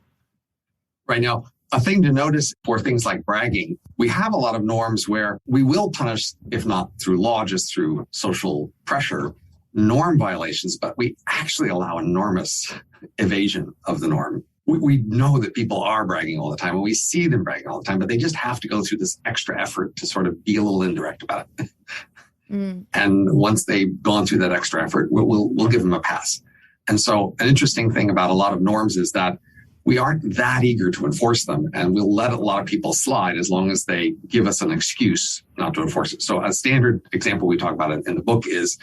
Speaker 3: Right now, a thing to notice for things like bragging, we have a lot of norms where we will punish, if not through law, just through social pressure, norm violations, but we actually allow enormous evasion of the norm. We know that people are bragging all the time, and we see them bragging all the time, but they just have to go through this extra effort to sort of be a little indirect about it. And once they've gone through that extra effort, we'll give them a pass. And so an interesting thing about a lot of norms is that we aren't that eager to enforce them, and we'll let a lot of people slide as long as they give us an excuse not to enforce it. So a standard example we talk about in the book is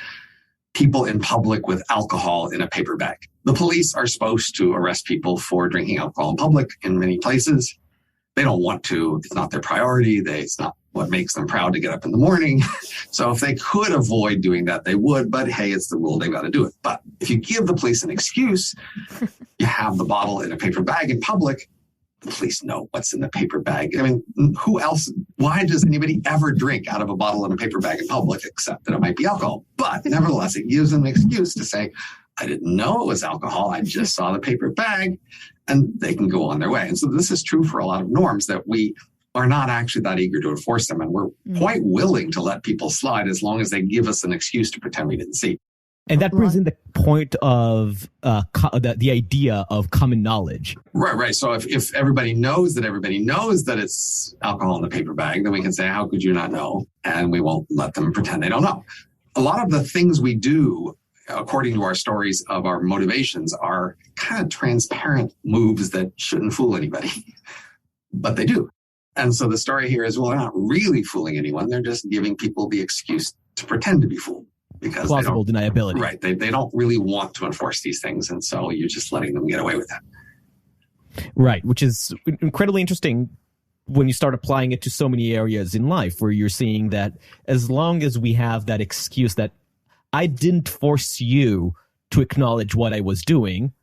Speaker 3: people in public with alcohol in a paper bag. The police are supposed to arrest people for drinking alcohol in public in many places. They don't want to. It's not their priority. It's not what makes them proud to get up in the morning. So if they could avoid doing that, they would. But hey, it's the rule. They've got to do it. But if you give the police an excuse, you have the bottle in a paper bag in public, the police know what's in the paper bag. I mean, who else? Why does anybody ever drink out of a bottle in a paper bag in public except that it might be alcohol? But nevertheless, it gives them an excuse to say, I didn't know it was alcohol. I just saw the paper bag, and they can go on their way. And so this is true for a lot of norms that we are not actually that eager to enforce them. And we're quite willing to let people slide as long as they give us an excuse to pretend we didn't see.
Speaker 4: And that brings in the point of the idea of common knowledge.
Speaker 3: Right. So if everybody knows that it's alcohol in the paper bag, then we can say, how could you not know? And we won't let them pretend they don't know. A lot of the things we do, according to our stories of our motivations, are kind of transparent moves that shouldn't fool anybody, but they do. And so the story here is, well, they're not really fooling anyone. They're just giving people the excuse to pretend to be fooled. Because
Speaker 4: plausible deniability.
Speaker 3: Right. They don't really want to enforce these things. And so you're just letting them get away with that.
Speaker 4: Right. Which is incredibly interesting when you start applying it to so many areas in life where you're seeing that as long as we have that excuse that I didn't force you to acknowledge what I was doing,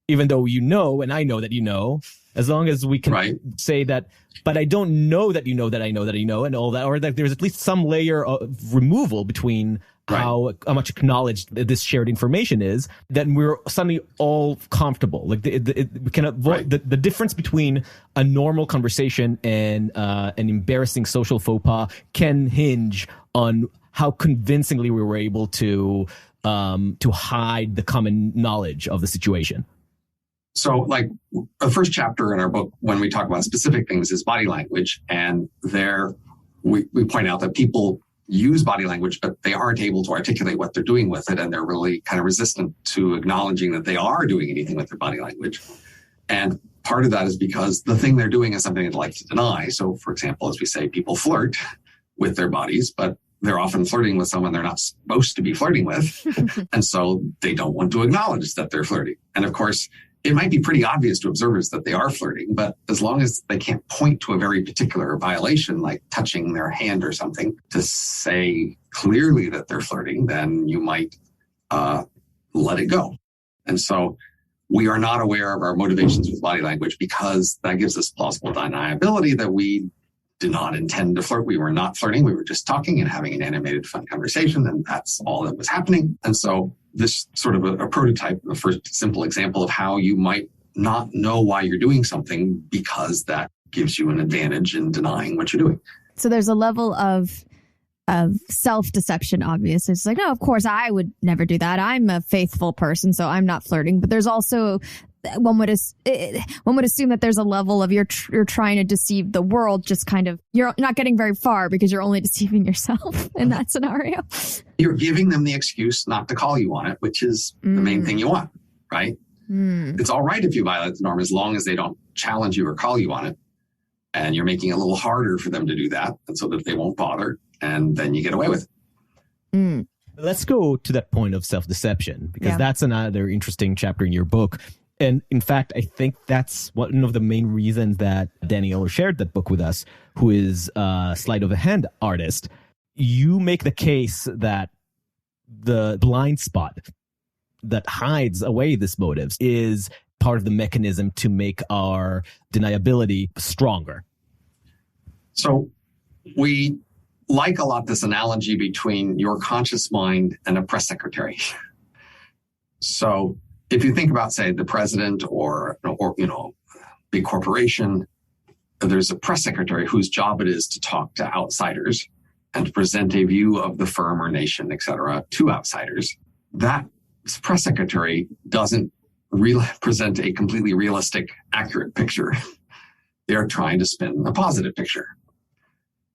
Speaker 4: even though you know, and I know that you know, as long as we can say that, but I don't know that you know that I know that you know and all that, or that there's at least some layer of removal between how much acknowledged this shared information is, then we're suddenly all comfortable. Like we can avoid the difference between a normal conversation and an embarrassing social faux pas can hinge on how convincingly we were able to hide the common knowledge of the situation.
Speaker 3: So like the first chapter in our book, when we talk about specific things, is body language. And there we point out that people use body language, but they aren't able to articulate what they're doing with it. And they're really kind of resistant to acknowledging that they are doing anything with their body language. And part of that is because the thing they're doing is something they'd like to deny. So for example, as we say, people flirt with their bodies, but they're often flirting with someone they're not supposed to be flirting with. And so they don't want to acknowledge that they're flirting. And of course, it might be pretty obvious to observers that they are flirting, but as long as they can't point to a very particular violation, like touching their hand or something, to say clearly that they're flirting, then you might let it go. And so we are not aware of our motivations with body language because that gives us plausible deniability that we did not intend to flirt. We were not flirting. We were just talking and having an animated, fun conversation, and that's all that was happening. And so this sort of a prototype, the first simple example of how you might not know why you're doing something because that gives you an advantage in denying what you're doing.
Speaker 2: So there's a level of self-deception, obviously. It's like, no, of course, I would never do that. I'm a faithful person, so I'm not flirting. But there's also, one would assume that there's a level of you're trying to deceive the world, just kind of, you're not getting very far because you're only deceiving yourself in that scenario.
Speaker 3: You're giving them the excuse not to call you on it, which is the main thing you want, right? It's all right if you violate the norm as long as they don't challenge you or call you on it. And you're making it a little harder for them to do that, and so that they won't bother, and then you get away with it.
Speaker 4: Let's go to that point of self-deception, because that's another interesting chapter in your book. And in fact, I think that's one of the main reasons that Danielle shared that book with us, who is a sleight of a hand artist. You make the case that the blind spot that hides away these motives is part of the mechanism to make our deniability stronger.
Speaker 3: So we like a lot this analogy between your conscious mind and a press secretary. So if you think about, say, the president or big corporation, there's a press secretary whose job it is to talk to outsiders and to present a view of the firm or nation, et cetera, to outsiders. That press secretary doesn't present a completely realistic, accurate picture. They're trying to spin a positive picture.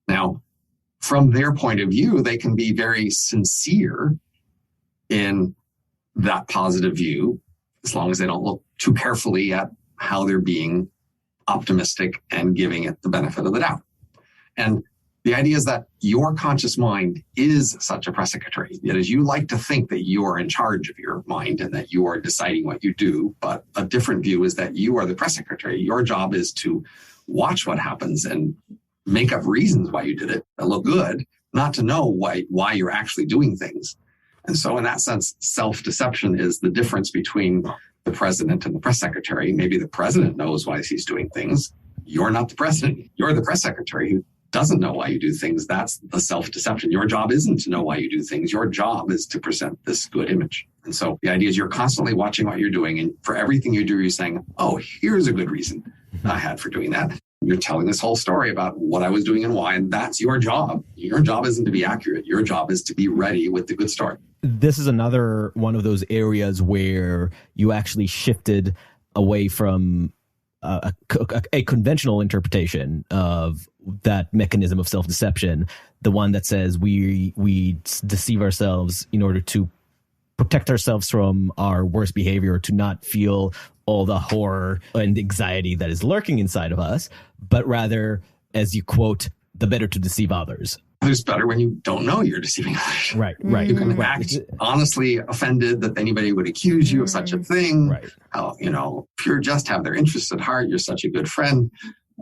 Speaker 3: Now, from their point of view, they can be very sincere in that positive view, as long as they don't look too carefully at how they're being optimistic and giving it the benefit of the doubt. And the idea is that your conscious mind is such a press secretary. That is, you like to think that you are in charge of your mind and that you are deciding what you do. But a different view is that you are the press secretary. Your job is to watch what happens and make up reasons why you did it that look good, not to know why you're actually doing things. And so in that sense, self-deception is the difference between the president and the press secretary. Maybe the president knows why he's doing things. You're not the president. You're the press secretary who doesn't know why you do things. That's the self-deception. Your job isn't to know why you do things. Your job is to present this good image. And so the idea is you're constantly watching what you're doing. And for everything you do, you're saying, oh, here's a good reason I had for doing that. You're telling this whole story about what I was doing and why, and that's your job. Your job isn't to be accurate. Your job is to be ready with the good story.
Speaker 4: This is another one of those areas where you actually shifted away from a conventional interpretation of that mechanism of self-deception, the one that says we deceive ourselves in order to protect ourselves from our worst behavior, to not feel all the horror and anxiety that is lurking inside of us, but rather, as you quote, the better to deceive others.
Speaker 3: It's better when you don't know you're deceiving others.
Speaker 4: Right.
Speaker 3: You can act honestly offended that anybody would accuse you of such a thing.
Speaker 4: Right.
Speaker 3: If you just have their interests at heart, you're such a good friend.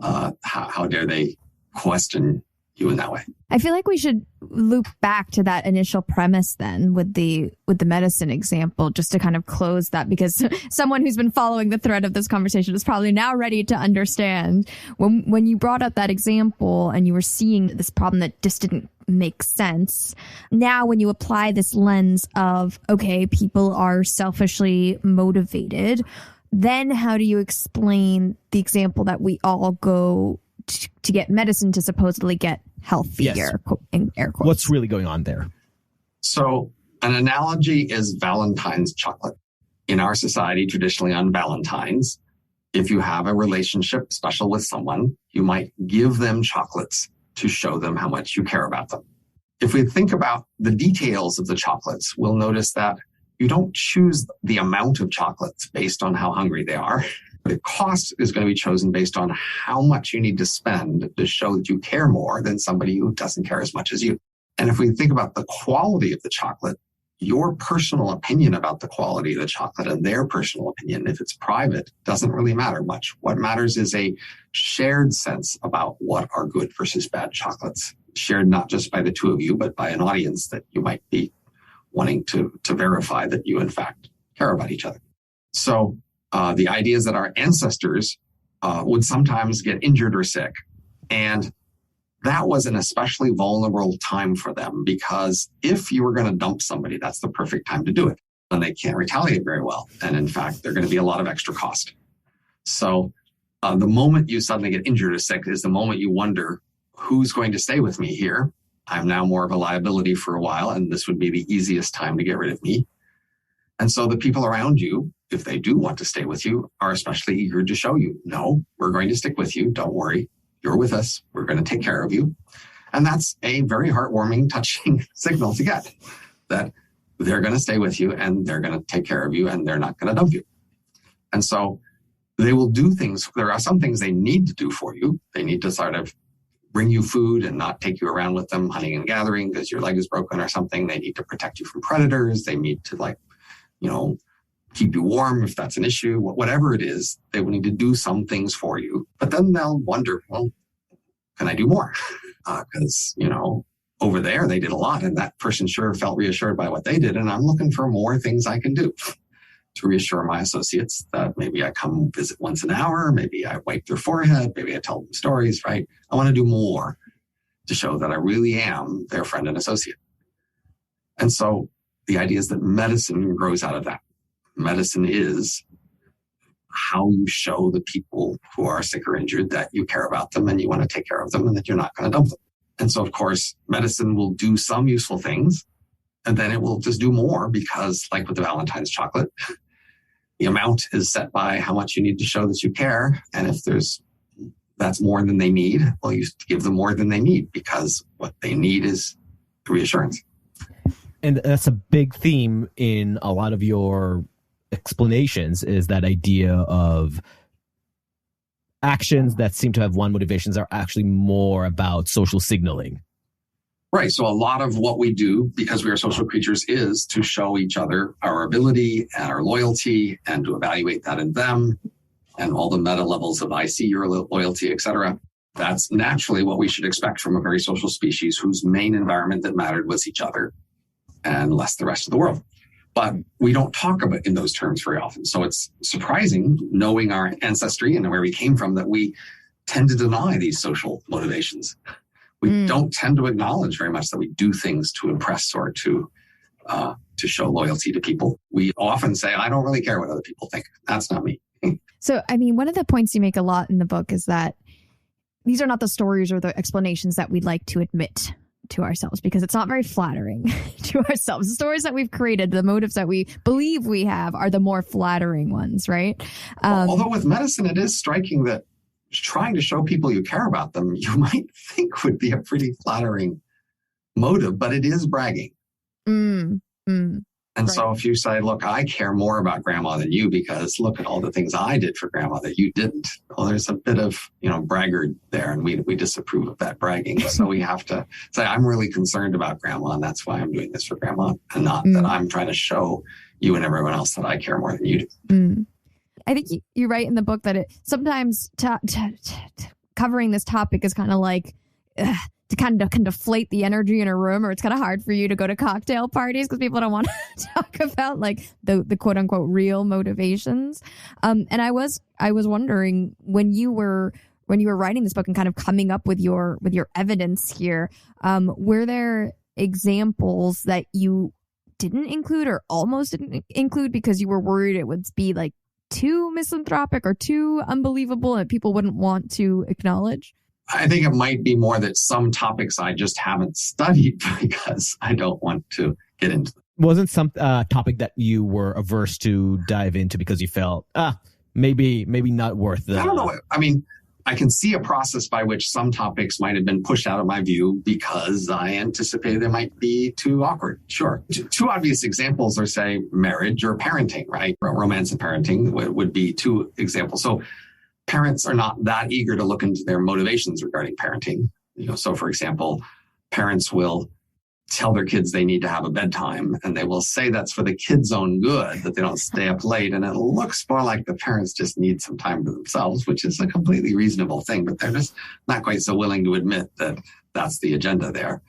Speaker 3: How dare they question you in that way?
Speaker 2: I feel like we should loop back to that initial premise then with the medicine example, just to kind of close that, because someone who's been following the thread of this conversation is probably now ready to understand when you brought up that example and you were seeing this problem that just didn't make sense. Now, when you apply this lens of, okay, people are selfishly motivated, then how do you explain the example that we all go to get medicine to supposedly get healthier,
Speaker 4: yes,
Speaker 2: in air quotes?
Speaker 4: What's really going on there?
Speaker 3: So an analogy is Valentine's chocolate. In our society, traditionally on Valentine's, if you have a relationship special with someone, you might give them chocolates to show them how much you care about them. If we think about the details of the chocolates, we'll notice that you don't choose the amount of chocolates based on how hungry they are. The cost is going to be chosen based on how much you need to spend to show that you care more than somebody who doesn't care as much as you. And if we think about the quality of the chocolate, your personal opinion about the quality of the chocolate and their personal opinion, if it's private, doesn't really matter much. What matters is a shared sense about what are good versus bad chocolates, shared not just by the two of you, but by an audience that you might be wanting to verify that you, in fact, care about each other. So the idea is that our ancestors would sometimes get injured or sick. And that was an especially vulnerable time for them, because if you were going to dump somebody, that's the perfect time to do it. And they can't retaliate very well. And in fact, there's going to be a lot of extra cost. So the moment you suddenly get injured or sick is the moment you wonder, who's going to stay with me here? I'm now more of a liability for a while, and this would be the easiest time to get rid of me. And so the people around you, if they do want to stay with you, are especially eager to show you, no, we're going to stick with you. Don't worry. You're with us. We're going to take care of you. And that's a very heartwarming, touching signal to get, that they're going to stay with you and they're going to take care of you and they're not going to dump you. And so they will do things. There are some things they need to do for you. They need to sort of bring you food and not take you around with them hunting and gathering because your leg is broken or something. They need to protect you from predators. They need to keep you warm if that's an issue. Whatever it is, they will need to do some things for you. But then they'll wonder, well, can I do more? Because, over there they did a lot and that person sure felt reassured by what they did. And I'm looking for more things I can do to reassure my associates that maybe I come visit once an hour, maybe I wipe their forehead, maybe I tell them stories, right? I want to do more to show that I really am their friend and associate. And so the idea is that medicine grows out of that. Medicine is how you show the people who are sick or injured that you care about them and you want to take care of them and that you're not going to dump them. And so, of course, medicine will do some useful things and then it will just do more because, like with the Valentine's chocolate, the amount is set by how much you need to show that you care. And if that's more than they need, well, you give them more than they need because what they need is reassurance.
Speaker 4: And that's a big theme in a lot of your explanations, is that idea of actions that seem to have one motivations are actually more about social signaling.
Speaker 3: Right. So a lot of what we do, because we are social creatures, is to show each other our ability and our loyalty and to evaluate that in them and all the meta levels of I see your loyalty, etc. That's naturally what we should expect from a very social species whose main environment that mattered was each other and less the rest of the world. But we don't talk about it in those terms very often. So it's surprising, knowing our ancestry and where we came from, that we tend to deny these social motivations. We don't tend to acknowledge very much that we do things to impress or to show loyalty to people. We often say, I don't really care what other people think. That's not me.
Speaker 2: So, I mean, one of the points you make a lot in the book is that these are not the stories or the explanations that we'd like to admit to ourselves, because it's not very flattering to ourselves. The stories that we've created, the motives that we believe we have, are the more flattering ones, right?
Speaker 3: Although with medicine, it is striking that trying to show people you care about them, you might think would be a pretty flattering motive, but it is bragging. And so if you say, look, I care more about grandma than you because look at all the things I did for grandma that you didn't. Well, there's a bit of, braggart there, and we disapprove of that bragging. So we have to say, I'm really concerned about grandma, and that's why I'm doing this for grandma, and not that I'm trying to show you and everyone else that I care more than you do.
Speaker 2: I think you write in the book that it sometimes covering this topic is kind of like to kind of deflate the energy in a room, or it's kind of hard for you to go to cocktail parties because people don't want to talk about like the quote unquote real motivations. And I was wondering, when you were writing this book and kind of coming up with your evidence here, were there examples that you didn't include or almost didn't include because you were worried it would be like too misanthropic or too unbelievable and people wouldn't want to acknowledge?
Speaker 3: I think it might be more that some topics I just haven't studied because I don't want to get into them.
Speaker 4: Wasn't some topic that you were averse to dive into because you felt, maybe not worth the...
Speaker 3: I don't know. I mean, I can see a process by which some topics might have been pushed out of my view because I anticipated they might be too awkward. Sure. Two obvious examples are, say, marriage or parenting, right? Romance and parenting would be two examples. So parents are not that eager to look into their motivations regarding parenting. So for example, parents will tell their kids they need to have a bedtime, and they will say that's for the kids' own good, that they don't stay up late. And it looks more like the parents just need some time to themselves, which is a completely reasonable thing, but they're just not quite so willing to admit that that's the agenda there.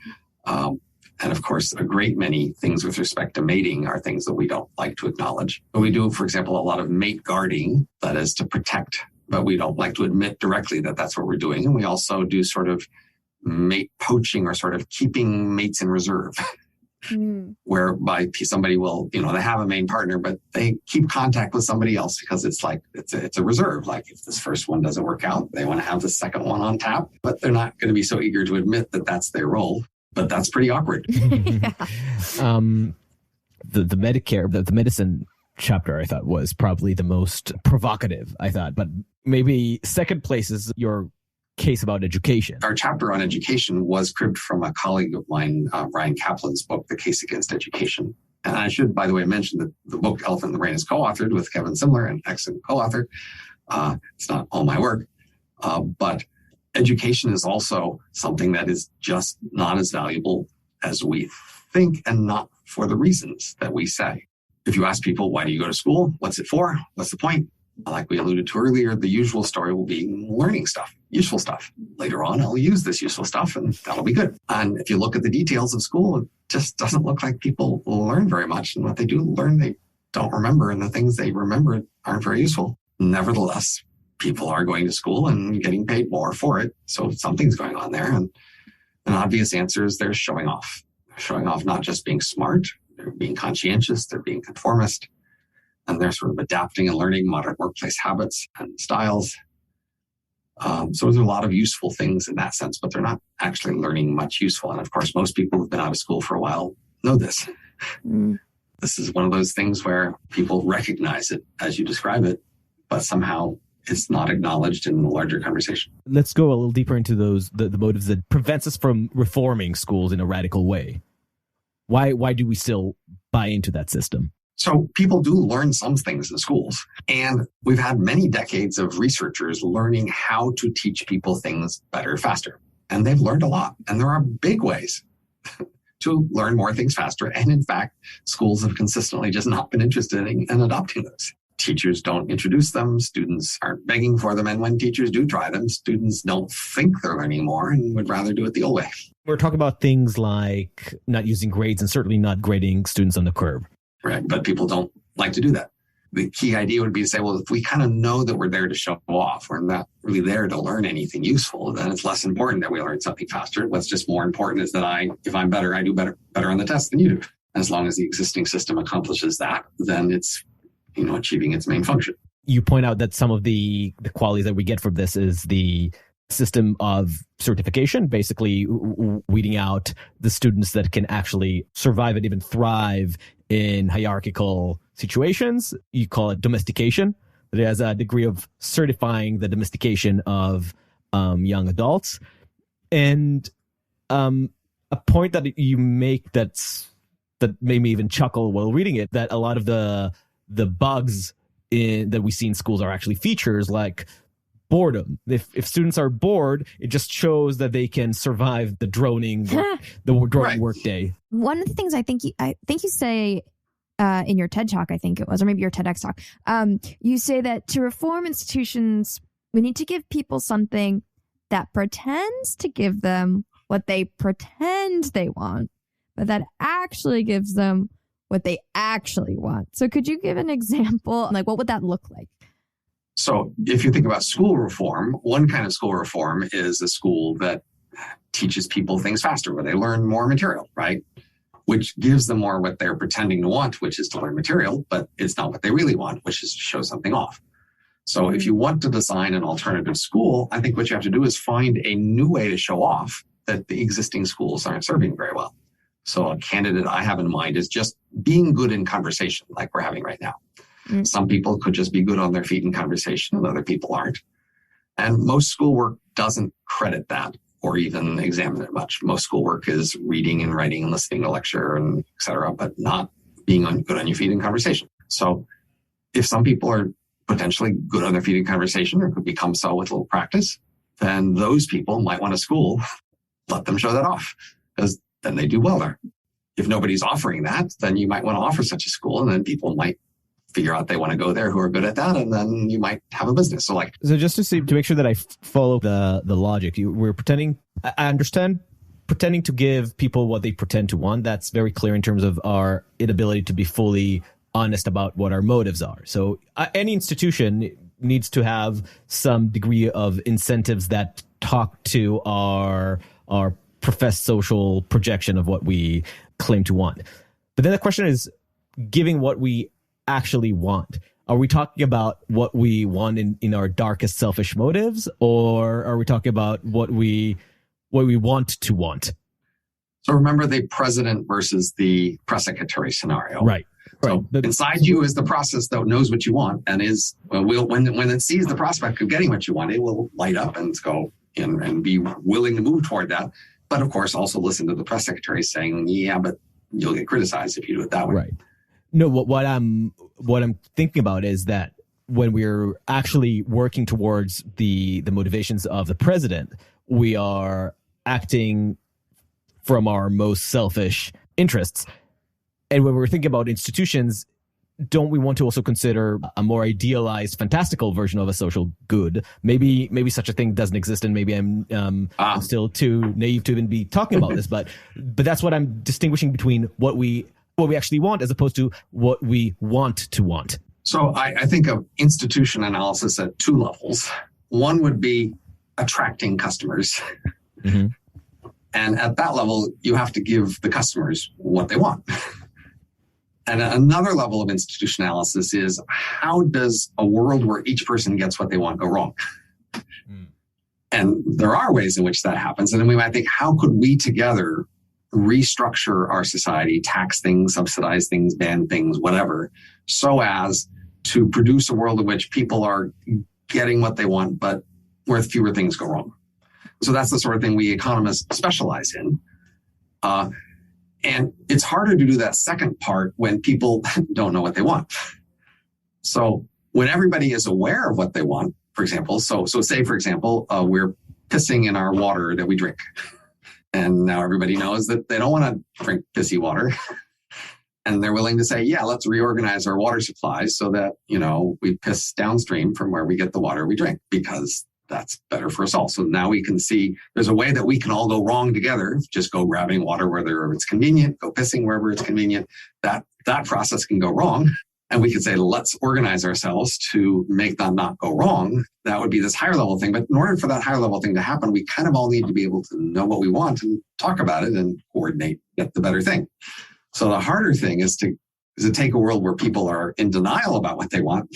Speaker 3: And of course, a great many things with respect to mating are things that we don't like to acknowledge. But we do, for example, a lot of mate guarding, that is to protect, but we don't like to admit directly that that's what we're doing. And we also do sort of mate poaching, or sort of keeping mates in reserve, whereby somebody will, they have a main partner, but they keep contact with somebody else because it's like, it's a reserve. Like if this first one doesn't work out, they want to have the second one on tap, but they're not going to be so eager to admit that that's their role. But that's pretty awkward.
Speaker 4: The Medicare, the medicine chapter, I thought was probably the most provocative, but maybe second place is your case about education.
Speaker 3: Our chapter on education was cribbed from a colleague of mine, Ryan Kaplan's book, The Case Against Education. And I should, by the way, mention that the book Elephant in the Brain is co-authored with Kevin Simler, an excellent co-author. It's not all my work, but education is also something that is just not as valuable as we think, and not for the reasons that we say. If you ask people, why do you go to school? What's it for? What's the point? Like we alluded to earlier, the usual story will be learning stuff, useful stuff. Later on, I'll use this useful stuff and that'll be good. And if you look at the details of school, it just doesn't look like people learn very much. And what they do learn, they don't remember. And the things they remember aren't very useful. Nevertheless, people are going to school and getting paid more for it. So something's going on there. And an obvious answer is they're showing off. They're showing off not just being smart, they're being conscientious, they're being conformist, and they're sort of adapting and learning modern workplace habits and styles. So there's a lot of useful things in that sense, but they're not actually learning much useful. And of course, most people who've been out of school for a while know this. This is one of those things where people recognize it as you describe it, but somehow it's not acknowledged in the larger conversation.
Speaker 4: Let's go a little deeper into those, the motives that prevents us from reforming schools in a radical way. Why do we still buy into that system?
Speaker 3: So people do learn some things in schools, and we've had many decades of researchers learning how to teach people things better, faster. And they've learned a lot. And there are big ways to learn more things faster. And in fact, schools have consistently just not been interested in adopting those. teachers don't introduce them, students aren't begging for them. And when teachers do try them, students don't think they're learning more and would rather do it the old way.
Speaker 4: We're talking about things like not using grades and certainly not grading students on the curb.
Speaker 3: Right. But people don't like to do that. The key idea would be to say, well, if we kind of know that we're there to show off, we're not really there to learn anything useful, then it's less important that we learn something faster. What's just more important is that if I'm better, I do better on the test than you do. As long as the existing system accomplishes that, then it's, achieving its main function.
Speaker 4: You point out that some of the qualities that we get from this is the system of certification, basically weeding out the students that can actually survive and even thrive in hierarchical situations. You call it domestication. It has a degree of certifying the domestication of young adults. And a point that you make that made me even chuckle while reading it, that a lot of the bugs that we see in schools are actually features like boredom. If students are bored, it just shows that they can survive the droning workday.
Speaker 2: One of the things I think you say in your TED talk, I think it was, or maybe your TEDx talk, you say that to reform institutions, we need to give people something that pretends to give them what they pretend they want, but that actually gives them what they actually want. So could you give an example? Like, what would that look like?
Speaker 3: So if you think about school reform, one kind of school reform is a school that teaches people things faster, where they learn more material, right? Which gives them more what they're pretending to want, which is to learn material, but it's not what they really want, which is to show something off. So if you want to design an alternative school, I think what you have to do is find a new way to show off that the existing schools aren't serving very well. So a candidate I have in mind is just being good in conversation like we're having right now. Some people could just be good on their feet in conversation and other people aren't. And most schoolwork doesn't credit that or even examine it much. Most schoolwork is reading and writing and listening to lecture and et cetera, but not being good on your feet in conversation. So if some people are potentially good on their feet in conversation or could become so with a little practice, then those people might want a school. Let them show that off, because then they do well there. If nobody's offering that, then you might want to offer such a school, and then people might figure out they want to go there who are good at that, and then you might have a business. So
Speaker 4: just to make sure that I follow the logic, we're pretending. I understand pretending to give people what they pretend to want. That's very clear in terms of our inability to be fully honest about what our motives are. So any institution needs to have some degree of incentives that talk to our professed social projection of what we claim to want. But then the question is, giving what we actually want. Are we talking about what we want in our darkest selfish motives, or are we talking about what we want to want?
Speaker 3: So remember the president versus the press secretary scenario.
Speaker 4: Right.
Speaker 3: So inside you is the process that knows what you want and when it sees the prospect of getting what you want, it will light up and go in and be willing to move toward that. But of course, also listen to the press secretary saying, yeah, but you'll get criticized if you do it that way.
Speaker 4: Right. No, what I'm thinking about is that when we're actually working towards the motivations of the president, we are acting from our most selfish interests. And when we're thinking about institutions, don't we want to also consider a more idealized, fantastical version of a social good? Maybe such a thing doesn't exist, and maybe I'm still too naive to even be talking about this. But that's what I'm distinguishing between what we actually want as opposed to what we want to want.
Speaker 3: So I think of institution analysis at two levels. One would be attracting customers.
Speaker 4: Mm-hmm.
Speaker 3: And at that level, you have to give the customers what they want. And another level of institution analysis is, how does a world where each person gets what they want go wrong? And there are ways in which that happens. And then we might think, how could we together restructure our society, tax things, subsidize things, ban things, whatever, so as to produce a world in which people are getting what they want, but where fewer things go wrong. So that's the sort of thing we economists specialize in. And it's harder to do that second part when people don't know what they want. So when everybody is aware of what they want, for example, so say, for example, we're pissing in our water that we drink. And now everybody knows that they don't want to drink pissy water. And they're willing to say, yeah, let's reorganize our water supplies so that, we piss downstream from where we get the water we drink, because that's better for us all. So now we can see there's a way that we can all go wrong together. Just go grabbing water wherever it's convenient, go pissing wherever it's convenient. That process can go wrong. And we could say, let's organize ourselves to make that not go wrong. That would be this higher level thing. But in order for that higher level thing to happen, we kind of all need to be able to know what we want and talk about it and coordinate, get the better thing. So the harder thing is to take a world where people are in denial about what they want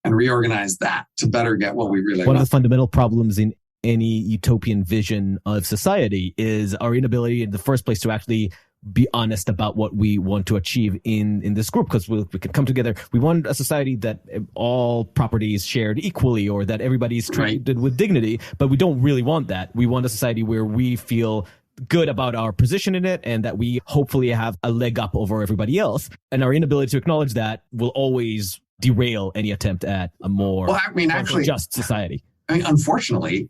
Speaker 3: and reorganize that to better get what we really want.
Speaker 4: One of the fundamental problems in any utopian vision of society is our inability in the first place to actually be honest about what we want to achieve in this group, because we can come together. We want a society that all property is shared equally, or that everybody's treated with dignity, but we don't really want that. We want a society where we feel good about our position in it and that we hopefully have a leg up over everybody else. And our inability to acknowledge that will always derail any attempt at a more just society.
Speaker 3: Unfortunately,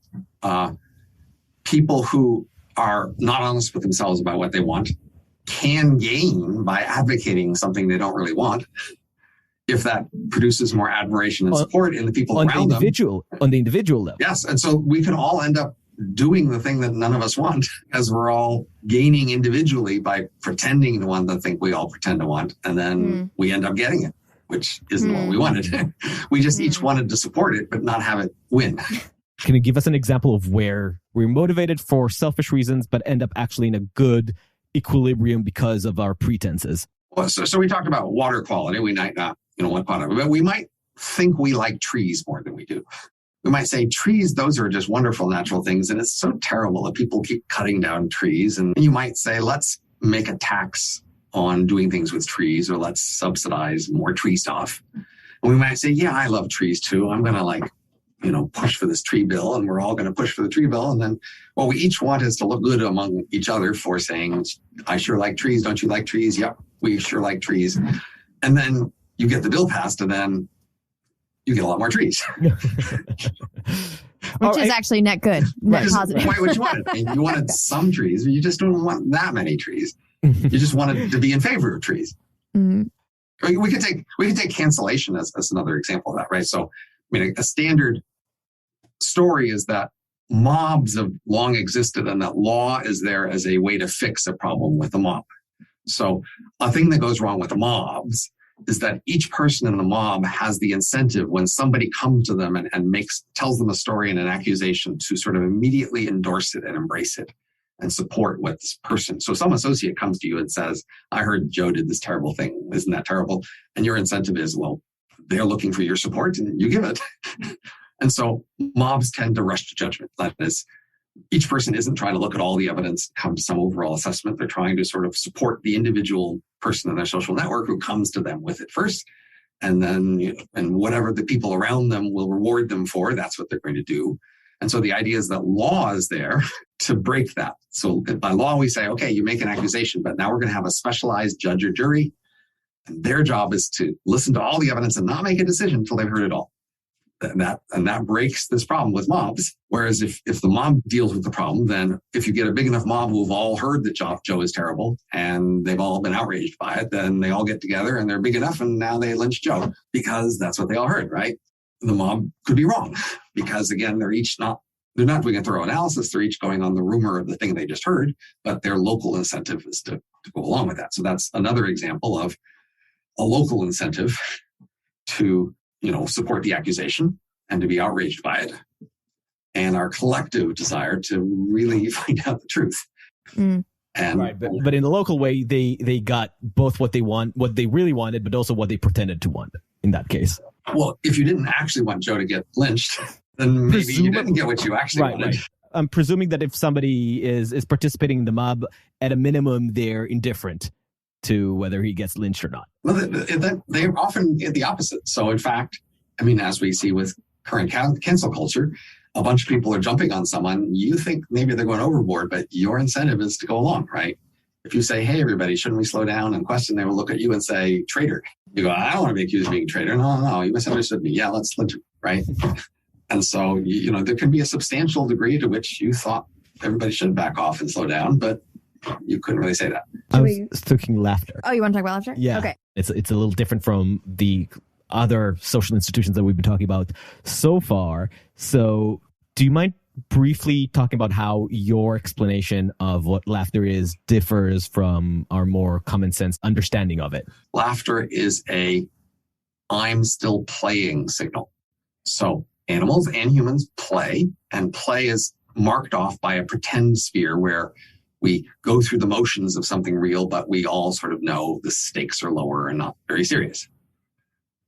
Speaker 3: people who are not honest with themselves about what they want can gain by advocating something they don't really want, if that produces more admiration and support in the people around them.
Speaker 4: On the individual level.
Speaker 3: Yes. And so we can all end up doing the thing that none of us want, as we're all gaining individually by pretending to want the thing we all pretend to want. And then we end up getting it, which isn't what we wanted. We just each wanted to support it, but not have it win.
Speaker 4: Can you give us an example of where we're motivated for selfish reasons, but end up actually in a good equilibrium because of our pretenses?
Speaker 3: Well, so we talked about water quality. We might not, want quality, but we might think we like trees more than we do. We might say trees, those are just wonderful natural things. And it's so terrible that people keep cutting down trees. And you might say, let's make a tax on doing things with trees, or let's subsidize more tree stuff. And we might say, yeah, I love trees too. I'm going to push for this tree bill, and we're all going to push for the tree bill. And then what we each want is to look good among each other for saying, I sure like trees. Don't you like trees? Yep, we sure like trees. And then you get the bill passed, and then you get a lot more trees.
Speaker 2: Which is actually net good, net positive.
Speaker 3: What you wanted. You wanted some trees, but you just don't want that many trees. You just wanted to be in favor of trees. Mm-hmm. We could take cancellation as another example of that, right? So, a standard story is that mobs have long existed, and that law is there as a way to fix a problem with a mob. So a thing that goes wrong with the mobs is that each person in the mob has the incentive when somebody comes to them and tells them a story and an accusation to sort of immediately endorse it and embrace it and support what this person. So some associate comes to you and says, I heard Joe did this terrible thing. Isn't that terrible? And your incentive is, well, they're looking for your support and you give it. And so mobs tend to rush to judgment. That is, each person isn't trying to look at all the evidence, come to some overall assessment. They're trying to sort of support the individual person in their social network who comes to them with it first. And then, and whatever the people around them will reward them for, that's what they're going to do. And so the idea is that law is there to break that. So by law, we say, okay, you make an accusation, but now we're going to have a specialized judge or jury. And their job is to listen to all the evidence and not make a decision until they've heard it all. And that breaks this problem with mobs. Whereas if the mob deals with the problem, then if you get a big enough mob who've all heard that Joe is terrible and they've all been outraged by it, then they all get together and they're big enough and now they lynch Joe because that's what they all heard, right? The mob could be wrong because, again, they're not doing a thorough analysis. They're each going on the rumor of the thing they just heard, but their local incentive is to go along with that. So that's another example of a local incentive to support the accusation and to be outraged by it, and our collective desire to really find out the truth.
Speaker 2: Mm.
Speaker 3: And
Speaker 4: right, but in the local way, they got both what they really wanted, but also what they pretended to want in that case.
Speaker 3: Well, if you didn't actually want Joe to get lynched, then maybe you didn't get what you actually wanted. Right.
Speaker 4: I'm presuming that if somebody is participating in the mob, at a minimum, they're indifferent to whether he gets lynched or not.
Speaker 3: Well, they're often the opposite. So in fact, as we see with current cancel culture, a bunch of people are jumping on someone. You think maybe they're going overboard, but your incentive is to go along, right? If you say, hey, everybody, shouldn't we slow down and question, they will look at you and say, traitor. You go, I don't want to be accused of being a traitor. No, you misunderstood me. Yeah, let's lynch him, right? And so, there can be a substantial degree to which you thought everybody should back off and slow down, but you couldn't really say that.
Speaker 4: I was thinking laughter.
Speaker 2: Oh, you want to talk about laughter?
Speaker 4: Yeah.
Speaker 2: Okay.
Speaker 4: It's a little different from the other social institutions that we've been talking about so far. So do you mind briefly talking about how your explanation of what laughter is differs from our more common sense understanding of it?
Speaker 3: Laughter is I'm still playing signal. So animals and humans play, and play is marked off by a pretend sphere where we go through the motions of something real, but we all sort of know the stakes are lower and not very serious.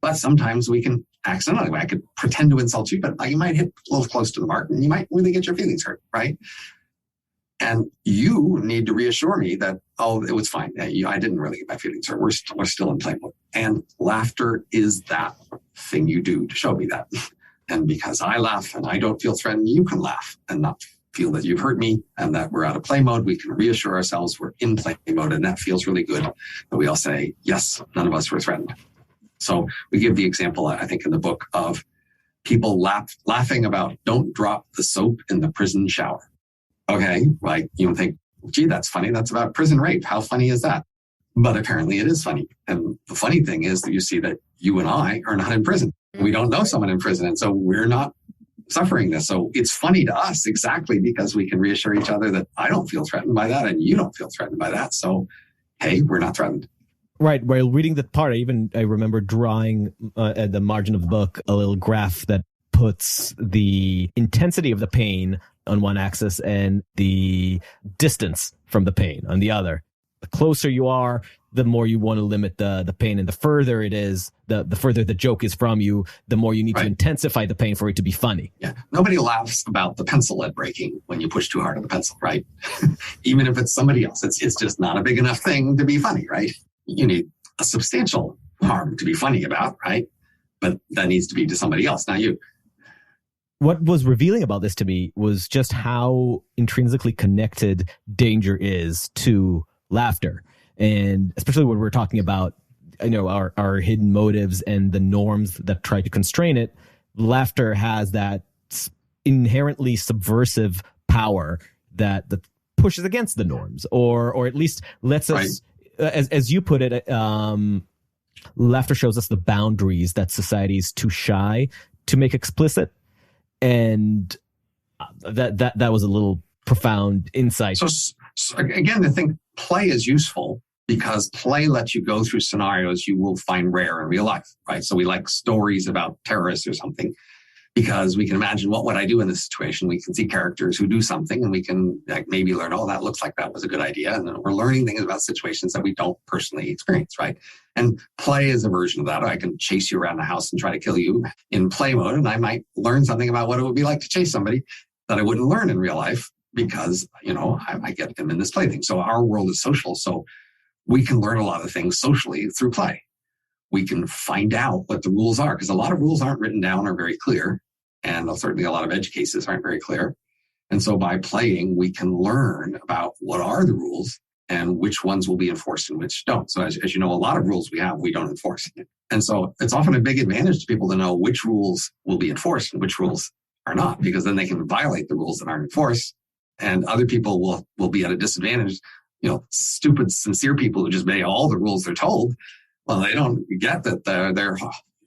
Speaker 3: But sometimes we can accidentally, I could pretend to insult you, but you might hit a little close to the mark and you might really get your feelings hurt, right? And you need to reassure me that, it was fine. I didn't really get my feelings hurt. We're still in play mode. And laughter is that thing you do to show me that. And because I laugh and I don't feel threatened, you can laugh and not feel that you've hurt me and that we're out of play mode. We can reassure ourselves we're in play mode, and that feels really good. That we all say, yes, none of us were threatened. So we give the example, I think, in the book of people laughing about don't drop the soap in the prison shower. Okay, right? You think, gee, that's funny. That's about prison rape. How funny is that? But apparently it is funny. And the funny thing is that you see that you and I are not in prison. We don't know someone in prison. And so we're not suffering this. So it's funny to us exactly because we can reassure each other that I don't feel threatened by that and you don't feel threatened by that. So, hey, we're not threatened.
Speaker 4: Right. While reading that part, I remember drawing at the margin of the book a little graph that puts the intensity of the pain on one axis and the distance from the pain on the other. The closer you are, the more you want to limit the pain. And the further it is, the further the joke is from you, the more you need to intensify the pain for it to be funny.
Speaker 3: Yeah. Nobody laughs about the pencil lead breaking when you push too hard on the pencil, right? Even if it's somebody else, it's just not a big enough thing to be funny, right? You need a substantial harm to be funny about, right? But that needs to be to somebody else, not you.
Speaker 4: What was revealing about this to me was just how intrinsically connected danger is to laughter. And especially when we're talking about, our hidden motives and the norms that try to constrain it, laughter has that inherently subversive power that pushes against the norms, or at least lets us, as you put it, laughter shows us the boundaries that society is too shy to make explicit. And that was a little profound insight.
Speaker 3: So again, I think play is useful because play lets you go through scenarios you will find rare in real life, right? So we like stories about terrorists or something because we can imagine what would I do in this situation. We can see characters who do something and we can maybe learn, that looks like that was a good idea. And then we're learning things about situations that we don't personally experience, right? And play is a version of that. I can chase you around the house and try to kill you in play mode. And I might learn something about what it would be like to chase somebody that I wouldn't learn in real life because, I get them in this play thing. So our world is social. So we can learn a lot of things socially through play. We can find out what the rules are because a lot of rules aren't written down or very clear. And certainly a lot of edge cases aren't very clear. And so by playing, we can learn about what are the rules and which ones will be enforced and which don't. So as you know, a lot of rules we don't enforce. And so it's often a big advantage to people to know which rules will be enforced and which rules are not, because then they can violate the rules that aren't enforced. And other people will be at a disadvantage. Stupid, sincere people who just obey all the rules they're told. Well, they don't get that they're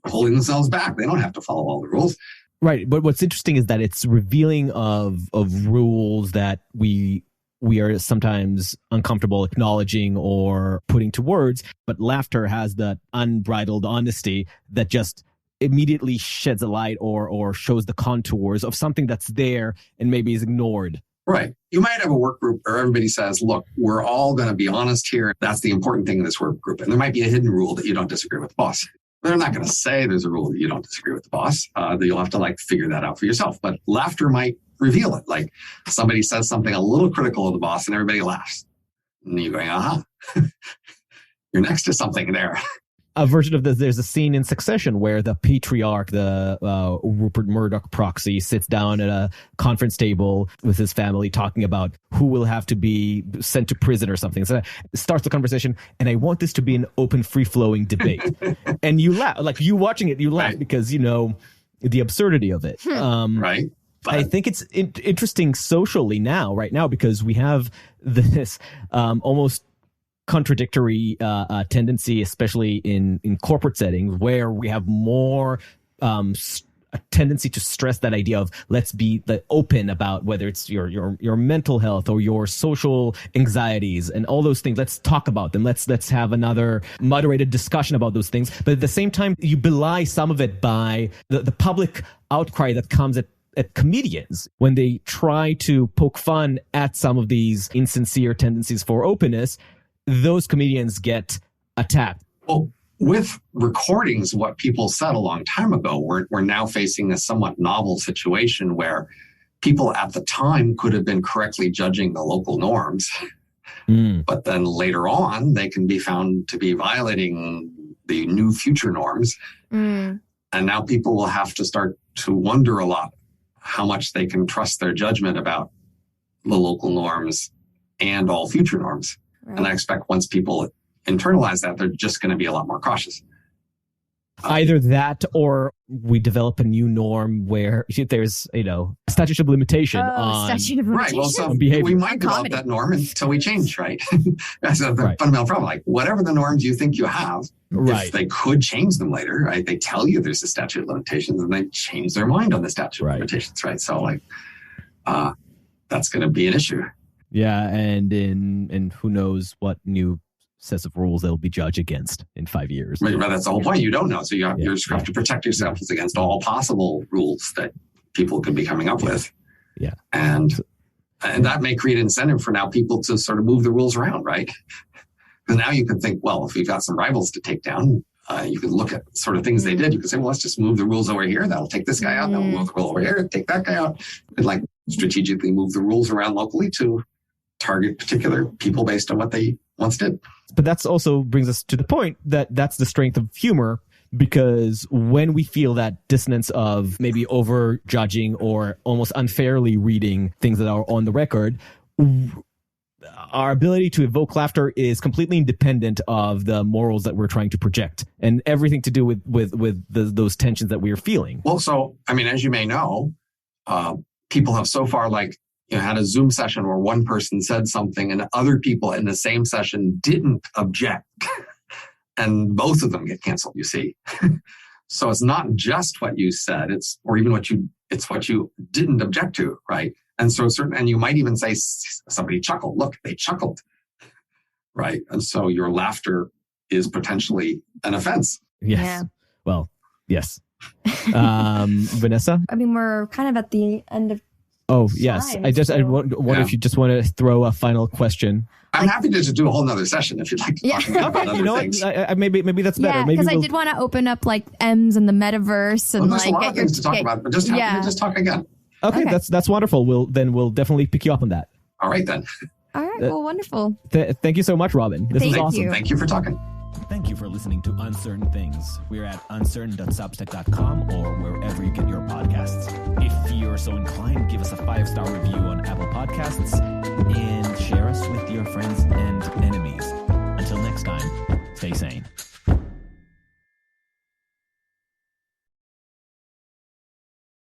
Speaker 3: holding themselves back. They don't have to follow all the rules.
Speaker 4: Right. But what's interesting is that it's revealing of rules that we are sometimes uncomfortable acknowledging or putting to words. But laughter has that unbridled honesty that just immediately sheds a light or shows the contours of something that's there and maybe is ignored.
Speaker 3: Right. You might have a work group where everybody says, look, we're all going to be honest here. That's the important thing in this work group. And there might be a hidden rule that you don't disagree with the boss. They're not going to say there's a rule that you don't disagree with the boss. You'll have to figure that out for yourself. But laughter might reveal it. Like somebody says something a little critical of the boss and everybody laughs. And you're going, you're next to something there.
Speaker 4: A version of this, there's a scene in Succession where the patriarch, the Rupert Murdoch proxy, sits down at a conference table with his family talking about who will have to be sent to prison or something. So it starts the conversation, and I want this to be an open, free-flowing debate. And you laugh. You watching it, you laugh because you know the absurdity of it.
Speaker 3: Right.
Speaker 4: I think it's interesting socially right now, because we have this almost contradictory tendency, especially in corporate settings, where we have more a tendency to stress that idea of let's be open about whether it's your mental health or your social anxieties and all those things. Let's talk about them. Let's have another moderated discussion about those things. But at the same time, you belie some of it by the public outcry that comes at comedians when they try to poke fun at some of these insincere tendencies for openness. Those comedians get attacked.
Speaker 3: Well, with recordings, what people said a long time ago, we're now facing a somewhat novel situation where people at the time could have been correctly judging the local norms, but then later on, they can be found to be violating the new future norms. And now people will have to start to wonder a lot how much they can trust their judgment about the local norms and all future norms. Right. And I expect once people internalize that, they're just going to be a lot more cautious.
Speaker 4: Either that, or we develop a new norm where there's, statute of limitation on
Speaker 2: statute of limitation.
Speaker 3: Right. Well, so
Speaker 4: behavior.
Speaker 3: We might develop that norm until we change, right? That's the fundamental problem. Like, whatever the norms you think you have, if they could change them later, right? They tell you there's a statute of limitations and they change their mind on the statute of limitations, right? So, that's going to be an issue.
Speaker 4: Yeah, and who knows what new sets of rules they'll be judged against in 5 years.
Speaker 3: Right, but that's the whole point. You don't know. So you have to protect yourself against all possible rules that people could be coming up with.
Speaker 4: Yeah.
Speaker 3: And that may create incentive for now people to sort of move the rules around, right? Because now you can think, well, if we've got some rivals to take down, you can look at sort of things they did. You can say, well, let's just move the rules over here. That'll take this guy out. That'll move the rule over here. Take that guy out. And strategically move the rules around locally to target particular people based on what they once did.
Speaker 4: But that's also brings us to the point that that's the strength of humor, because when we feel that dissonance of maybe over judging or almost unfairly reading things that are on the record, our ability to evoke laughter is completely independent of the morals that we're trying to project, and everything to do with those tensions that we are feeling.
Speaker 3: Well, so, as you may know, people have so far had a Zoom session where one person said something and other people in the same session didn't object. And both of them get canceled, you see. So it's not just what you said, it's what you didn't object to, right? And so and you might even say somebody chuckled. Look, they chuckled, right? And so your laughter is potentially an offense.
Speaker 4: Yes. Yeah. Well, yes. Vanessa?
Speaker 5: We're kind of at the end of
Speaker 4: yes. I wonder if you just want to throw a final question.
Speaker 3: I'm happy to just do a whole nother session if you'd like to talk about other things.
Speaker 4: Maybe that's better.
Speaker 2: Yeah, because I did want to open up M's and the metaverse and
Speaker 3: there's a lot of things to talk about, but just happy to just talk again.
Speaker 4: Okay, that's wonderful. We'll definitely pick you up on that.
Speaker 3: All right then.
Speaker 2: All right. Well, wonderful.
Speaker 4: Thank you so much, Robin. This was awesome.
Speaker 3: Thank you for talking.
Speaker 1: Thank you for listening to Uncertain Things. We're at uncertain.substack.com or wherever you get your podcasts. If you're so inclined, give us a 5-star review on Apple Podcasts and share us with your friends and enemies. Until next time, stay sane.